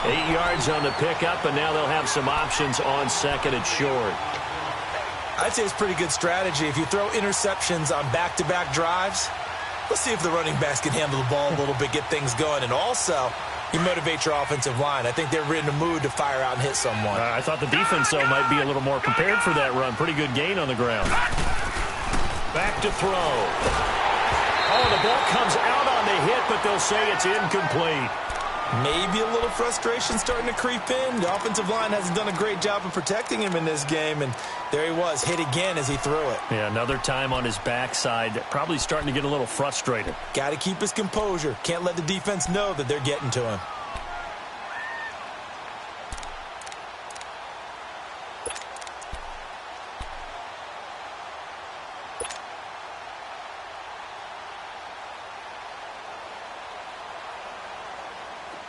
8 yards on the pickup, and now they'll have some options on 2nd and short. I'd say it's pretty good strategy. If you throw interceptions on back-to-back drives, let's see if the running backs can handle the ball a little bit, get things going. And also, you motivate your offensive line. I think they're in the mood to fire out and hit someone. I thought the defense, though, might be a little more prepared for that run. Pretty good gain on the ground. Back to throw. Oh, the ball comes out on the hit, but they'll say it's incomplete. Maybe a little frustration starting to creep in. The offensive line hasn't done a great job of protecting him in this game, and there he was, hit again as he threw it. Yeah, another time on his backside, probably starting to get a little frustrated. Got to keep his composure. Can't let the defense know that they're getting to him.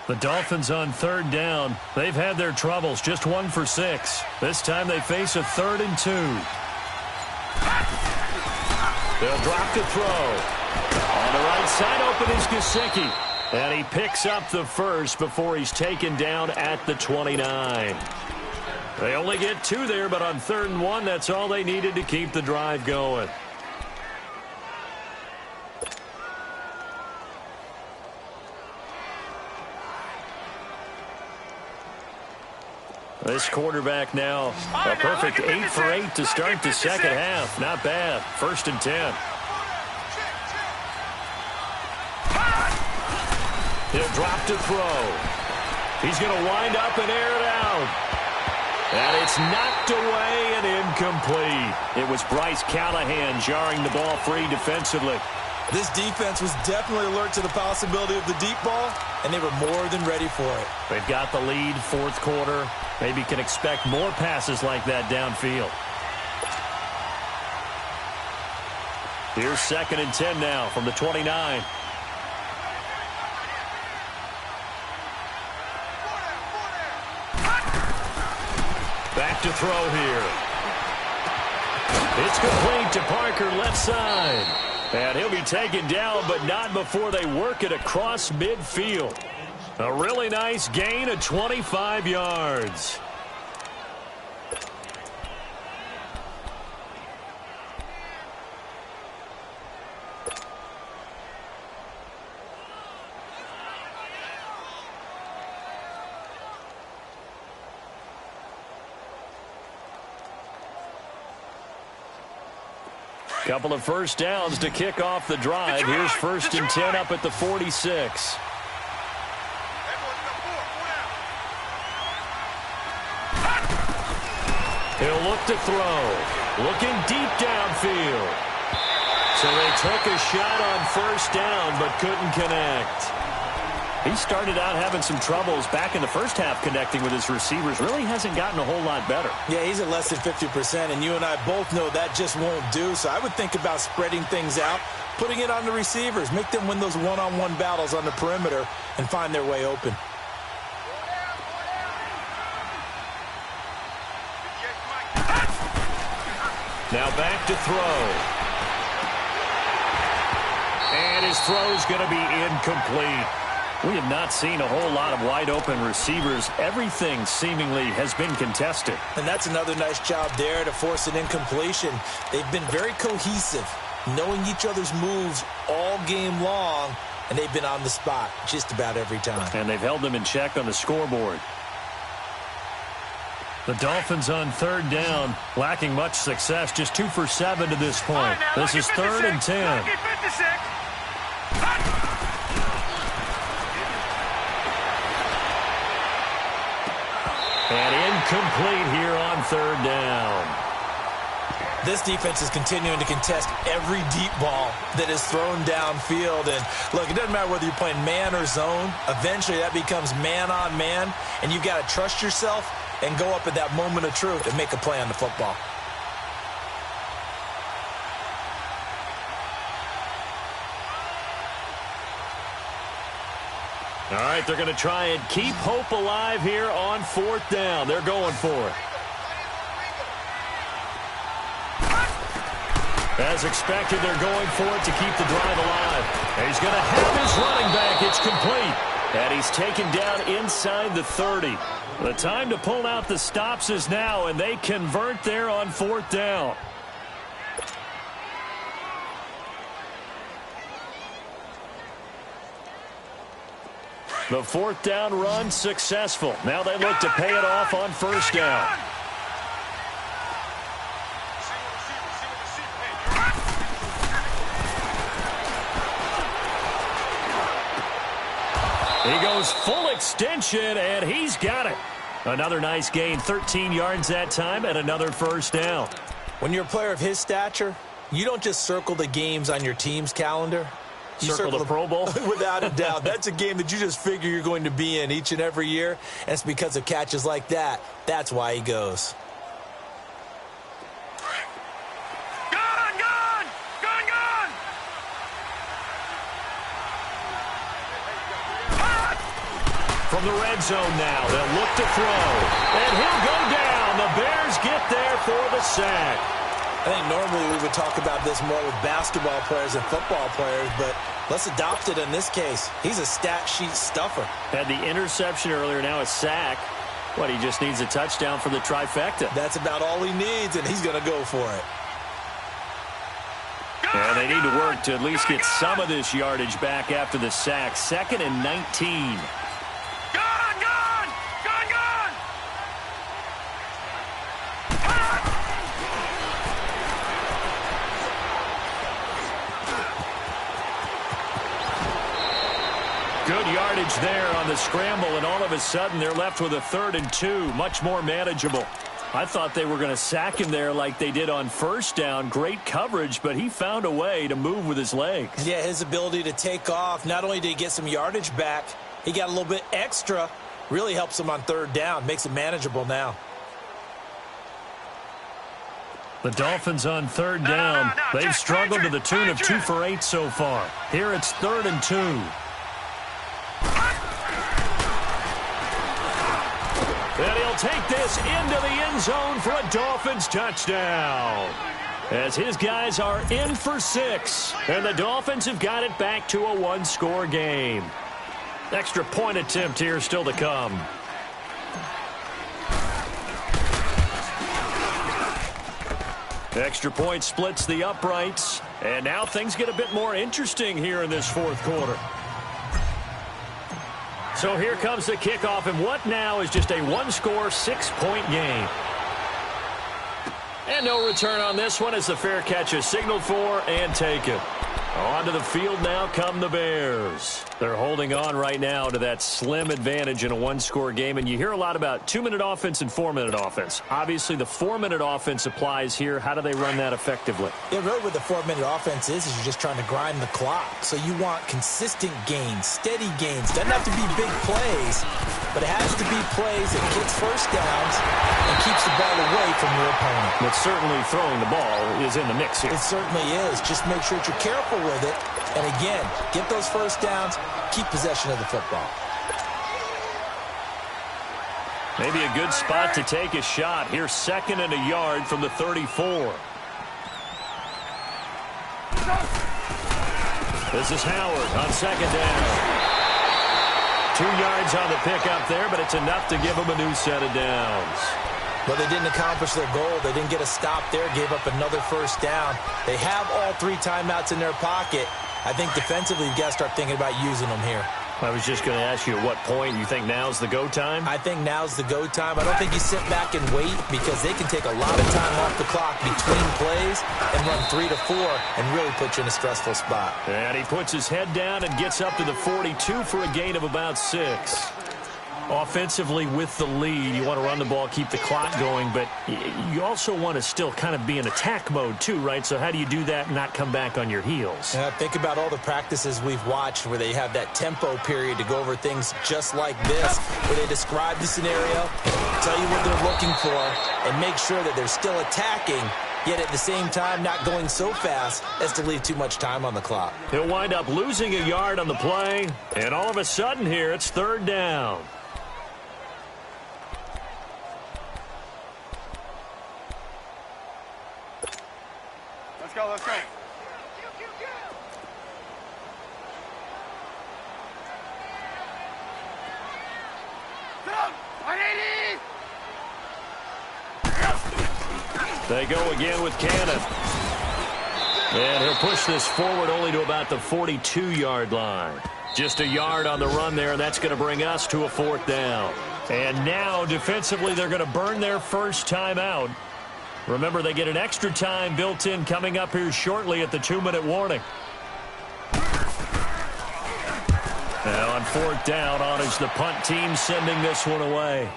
The Dolphins on 3rd down. They've had their troubles, just 1 for 6. This time they face a 3rd and 2. They'll drop to throw. On the right side, open is Gesicki. And he picks up the first before he's taken down at the 29. They only get 2 there, but on 3rd and 1, that's all they needed to keep the drive going. This quarterback now, a perfect 8 for 8 to start the second half. Not bad. 1st and 10. He'll drop to throw. He's going to wind up and air it out. And it's knocked away and incomplete. It was Bryce Callahan jarring the ball free defensively. This defense was definitely alert to the possibility of the deep ball, and they were more than ready for it. They've got the lead, 4th quarter. Maybe can expect more passes like that downfield. Here's 2nd and 10 now from the 29. Back to throw here. It's complete to Parker, left side. And he'll be taken down, but not before they work it across midfield. A really nice gain of 25 yards. Couple of first downs to kick off the drive. Here's 1st and 10 up at the 46. He'll look to throw. Looking deep downfield. So they took a shot on 1st down but couldn't connect. He started out having some troubles back in the first half connecting with his receivers. Really hasn't gotten a whole lot better. Yeah, he's at less than 50%, and you and I both know that just won't do. So I would think about spreading things out, putting it on the receivers, make them win those one-on-one battles on the perimeter and find their way open. Now back to throw. And his throw is going to be incomplete. We have not seen a whole lot of wide-open receivers. Everything seemingly has been contested. And that's another nice job there to force an incompletion. They've been very cohesive, knowing each other's moves all game long, and they've been on the spot just about every time. And they've held them in check on the scoreboard. The Dolphins on 3rd down, lacking much success, just 2 for 7 to this point. This is 3rd and 10. And incomplete here on 3rd down. This defense is continuing to contest every deep ball that is thrown downfield. And look, it doesn't matter whether you're playing man or zone. Eventually that becomes man on man, and you've got to trust yourself and go up at that moment of truth and make a play on the football. All right, they're going to try and keep hope alive here on 4th down. They're going for it. As expected, they're going for it to keep the drive alive. And he's going to have his running back. It's complete. And he's taken down inside the 30. The time to pull out the stops is now, and they convert there on 4th down. The 4th down run successful. Now they look to pay it off on 1st down. He goes full extension, and he's got it. Another nice gain, 13 yards that time, and another 1st down. When you're a player of his stature, you don't just circle the games on your team's calendar. You circle the Pro Bowl? Without a doubt. That's a game that you just figure you're going to be in each and every year, and it's because of catches like that. That's why he goes. from the red zone now. They'll look to throw. And he'll go down. The Bears get there for the sack. I think normally we would talk about this more with basketball players and football players, but let's adopt it in this case. He's a stat sheet stuffer. Had the interception earlier, now a sack. What, he just needs a touchdown for the trifecta. That's about all he needs, and he's going to go for it. And they need to work to at least get some of this yardage back after the sack. 2nd and 19. Good yardage there on the scramble, and all of a sudden they're left with a 3rd and 2, much more manageable. I thought they were going to sack him there like they did on 1st down. Great coverage, but he found a way to move with his legs. Yeah, his ability to take off, not only did he get some yardage back, he got a little bit extra. Really helps him on 3rd down, makes it manageable now. The Dolphins on 3rd down. They've struggled to the tune of 2 for 8 so far. Here it's 3rd and 2. And he'll take this into the end zone for a Dolphins touchdown. As his guys are in for 6. And the Dolphins have got it back to a 1-score game. Extra point attempt here still to come. Extra point splits the uprights. And now things get a bit more interesting here in this 4th quarter. So here comes the kickoff, and what now is just a 1-score, 6-point game. And no return on this one as the fair catch is signaled for and taken. Onto the field now come the Bears. They're holding on right now to that slim advantage in a 1-score game, and you hear a lot about 2-minute offense and 4-minute offense. Obviously, the 4-minute offense applies here. How do they run that effectively? Yeah, really what the 4-minute offense is you're just trying to grind the clock. So you want consistent gains, steady gains. Doesn't have to be big plays, but it has to be plays that gets 1st downs and keeps the ball away from your opponent. But certainly throwing the ball is in the mix here. It certainly is. Just make sure that you're careful with it. And again, get those 1st downs, keep possession of the football. Maybe a good spot to take a shot. Here's 2nd and a yard from the 34. This is Howard on 2nd down. 2 yards on the pickup there, but it's enough to give them a new set of downs. But they didn't accomplish their goal. They didn't get a stop there, gave up another 1st down. They have all 3 timeouts in their pocket. I think defensively you've got to start thinking about using them here. I was just going to ask you at what point you think now's the go time? I think now's the go time. I don't think you sit back and wait because they can take a lot of time off the clock between plays and run 3 to 4 and really put you in a stressful spot. And he puts his head down and gets up to the 42 for a gain of about 6. Offensively with the lead, you want to run the ball, keep the clock going, but you also want to still kind of be in attack mode too, right? So how do you do that and not come back on your heels? Think about all the practices we've watched where they have that tempo period to go over things just like this, where they describe the scenario, tell you what they're looking for, and make sure that they're still attacking, yet at the same time not going so fast as to leave too much time on the clock. He'll wind up losing a yard on the play, and all of a sudden here it's 3rd down. Let's go, let's go. They go again with Cannon. And he'll push this forward only to about the 42-yard line. Just a yard on the run there, and that's going to bring us to a 4th down. And now, defensively, they're going to burn their 1st time out. Remember, they get an extra time built in coming up here shortly at the 2-minute warning. Now on 4th down, on is the punt team sending this one away.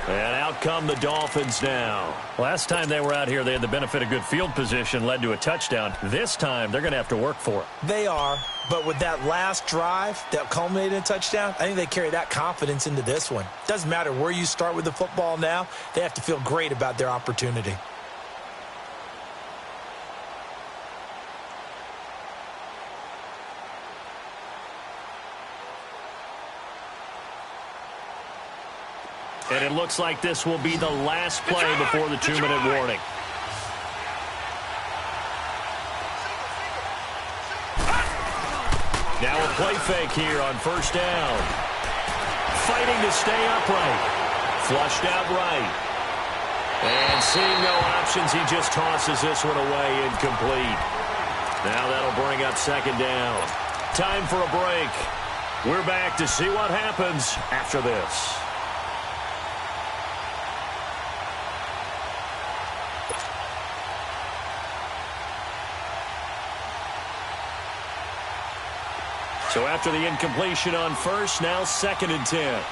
And out come the Dolphins now. Last time they were out here, they had the benefit of good field position, led to a touchdown. This time, they're going to have to work for it. They are, but with that last drive that culminated in a touchdown, I think they carry that confidence into this one. Doesn't matter where you start with the football now, they have to feel great about their opportunity. And it looks like this will be the last play before the 2-minute warning. Now a play fake here on first down. Fighting to stay upright. Flushed out right. And seeing no options, he just tosses this one away, incomplete. Now that'll bring up second down. Time for a break. We're back to see what happens after this. So after the incompletion on first, now 2nd and 10.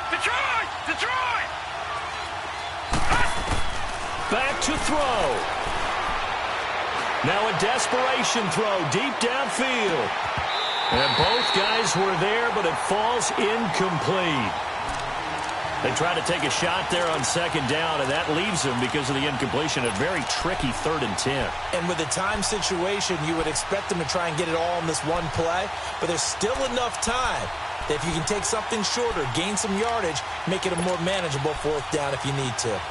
Detroit! Detroit! Back to throw. Now a desperation throw deep downfield. And both guys were there, but it falls incomplete. They try to take a shot there on 2nd down, and that leaves them, because of the incompletion, a very tricky 3rd and 10. And with the time situation, you would expect them to try and get it all in this one play, but there's still enough time that if you can take something shorter, gain some yardage, make it a more manageable 4th down if you need to.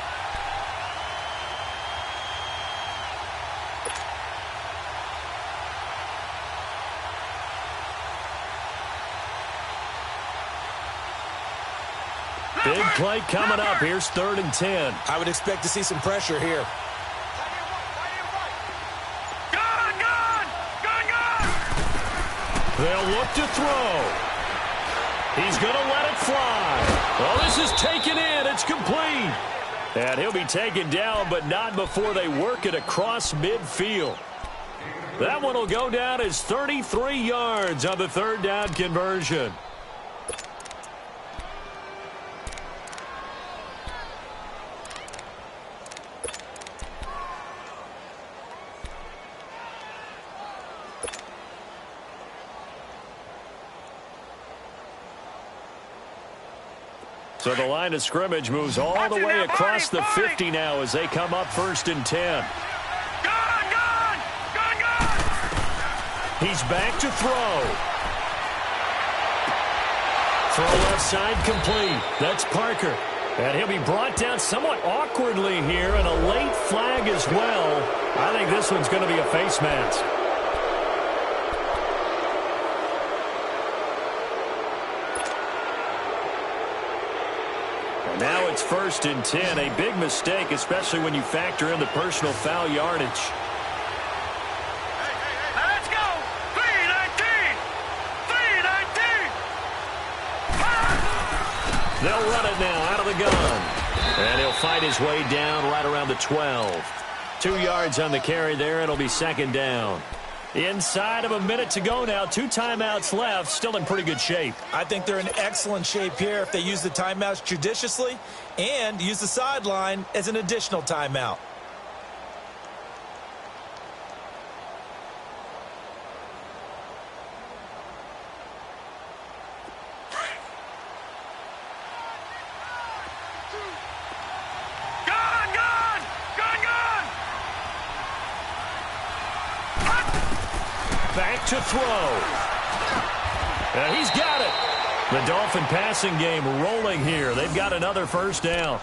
Big play coming up. Here's 3rd and 10. I would expect to see some pressure here. Gun! Gun! Gun! Gun! They'll look to throw. He's going to let it fly. Oh, this is taken in. It's complete. And he'll be taken down, but not before they work it across midfield. That one will go down as 33 yards on the 3rd down conversion. So the line of scrimmage moves all the way across the 50 now as they come up 1st and 10. Gun! Gun! Gun! Gun! He's back to throw. Throw left side complete. That's Parker. And he'll be brought down somewhat awkwardly here, and a late flag as well. I think this one's going to be a face mask. Now it's 1st and 10. A big mistake, especially when you factor in the personal foul yardage. Now let's go! 3-19! 3-19! They'll run it now out of the gun. And he'll fight his way down right around the 12. 2 yards on the carry there. It'll be 2nd down. Inside of a minute to go now. 2 timeouts left. Still in pretty good shape. I think they're in excellent shape here if they use the timeouts judiciously and use the sideline as an additional timeout. Gun! Gun! Gun! Gun! Back to throw. And he's got it. The Dolphin passing game rolling here. They've got another 1st down.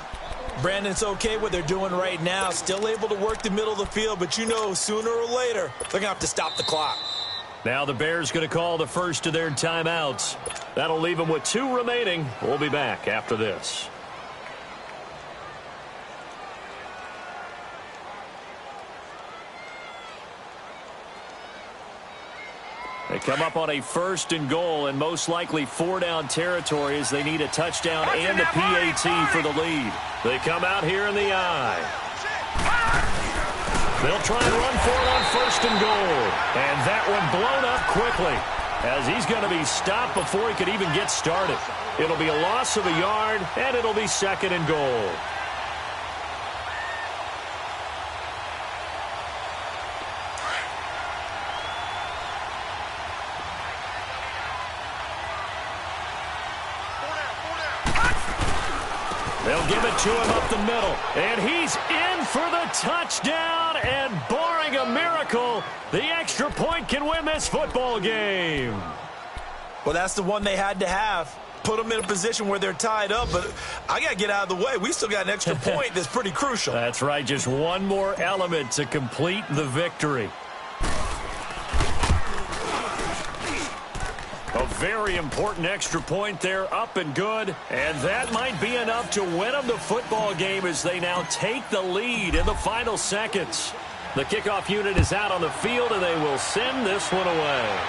Brandon, it's okay what they're doing right now. Still able to work the middle of the field, but you know sooner or later they're going to have to stop the clock. Now the Bears going to call the first of their timeouts. That'll leave them with 2 remaining. We'll be back after this. They come up on a 1st and goal and most likely 4-down territory as they need a touchdown and a PAT for the lead. They come out here in the I. They'll try and run for it on 1st and goal. And that one blown up quickly as he's going to be stopped before he could even get started. It'll be a loss of a yard, and it'll be 2nd and goal. They'll give it to him up the middle, and he's in for the touchdown, and barring a miracle, the extra point can win this football game. Well, that's the one they had to have. put them in a position where they're tied up, but I got to get out of the way. We still got an extra point that's pretty crucial. That's right, just one more element to complete the victory. A very important extra point there, up and good. And that might be enough to win them the football game as they now take the lead in the final seconds. The kickoff unit is out on the field, and they will send this one away.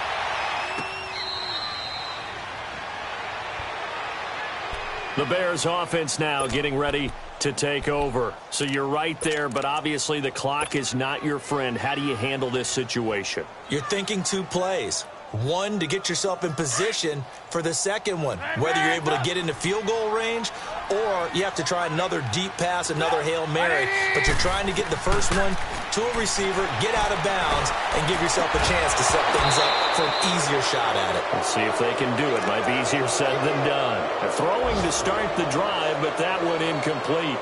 The Bears offense now getting ready to take over. So you're right there, but obviously the clock is not your friend. How do you handle this situation? You're thinking 2 plays. One, to get yourself in position for the second one, whether you're able to get into field goal range or you have to try another deep pass, another Hail Mary, but you're trying to get the first one to a receiver, get out of bounds, and give yourself a chance to set things up for an easier shot at it. Let's see if they can do it. Might be easier said than done. They're throwing to start the drive, but that one incomplete.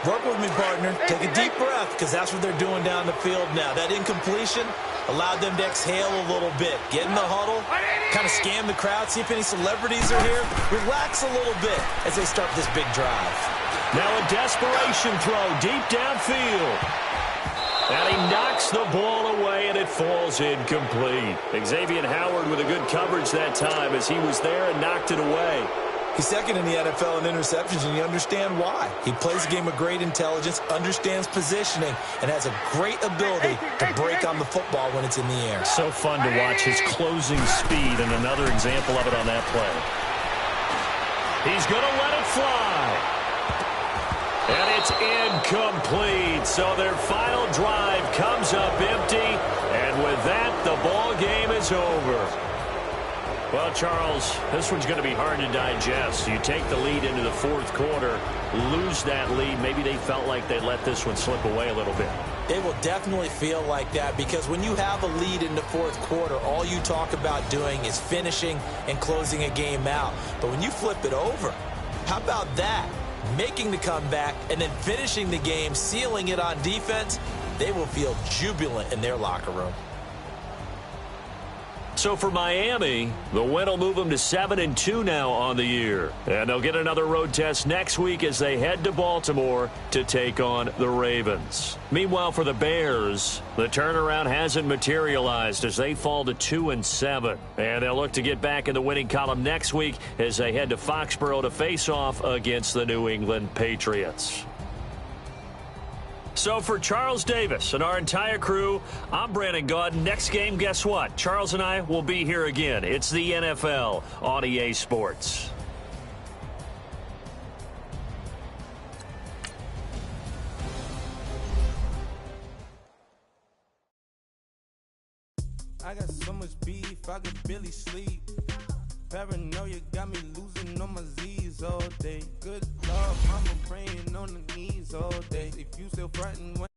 Work with me, partner. Take a deep breath, because that's what they're doing down the field now. That incompletion allowed them to exhale a little bit. Get in the huddle, kind of scan the crowd, see if any celebrities are here. Relax a little bit as they start this big drive. Now a desperation throw deep downfield. And he knocks the ball away, and it falls incomplete. Xavier Howard with a good coverage that time as he was there and knocked it away. He's second in the NFL in interceptions, and you understand why. He plays a game with great intelligence, understands positioning, and has a great ability to break on the football when it's in the air. So fun to watch his closing speed, and another example of it on that play. He's going to let it fly. And it's incomplete. So their final drive comes up empty, and with that, the ball game is over. Well, Charles, this one's going to be hard to digest. You take the lead into the fourth quarter, lose that lead. Maybe they felt like they let this one slip away a little bit. It will definitely feel like that, because when you have a lead in the fourth quarter, all you talk about doing is finishing and closing a game out. But when you flip it over, how about that? Making the comeback and then finishing the game, sealing it on defense, they will feel jubilant in their locker room. So for Miami, the win will move them to 7-2 now on the year. And they'll get another road test next week as they head to Baltimore to take on the Ravens. Meanwhile, for the Bears, the turnaround hasn't materialized as they fall to 2-7. And they'll look to get back in the winning column next week as they head to Foxborough to face off against the New England Patriots. So for Charles Davis and our entire crew, I'm Brandon Gaudin. Next game, guess what? Charles and I will be here again. It's the NFL on EA Sports. I got so much beef, I could barely sleep. Paranoia got me losing on my Z's all day. Good Lord, mama praying on the knees all day. If you still frontin' when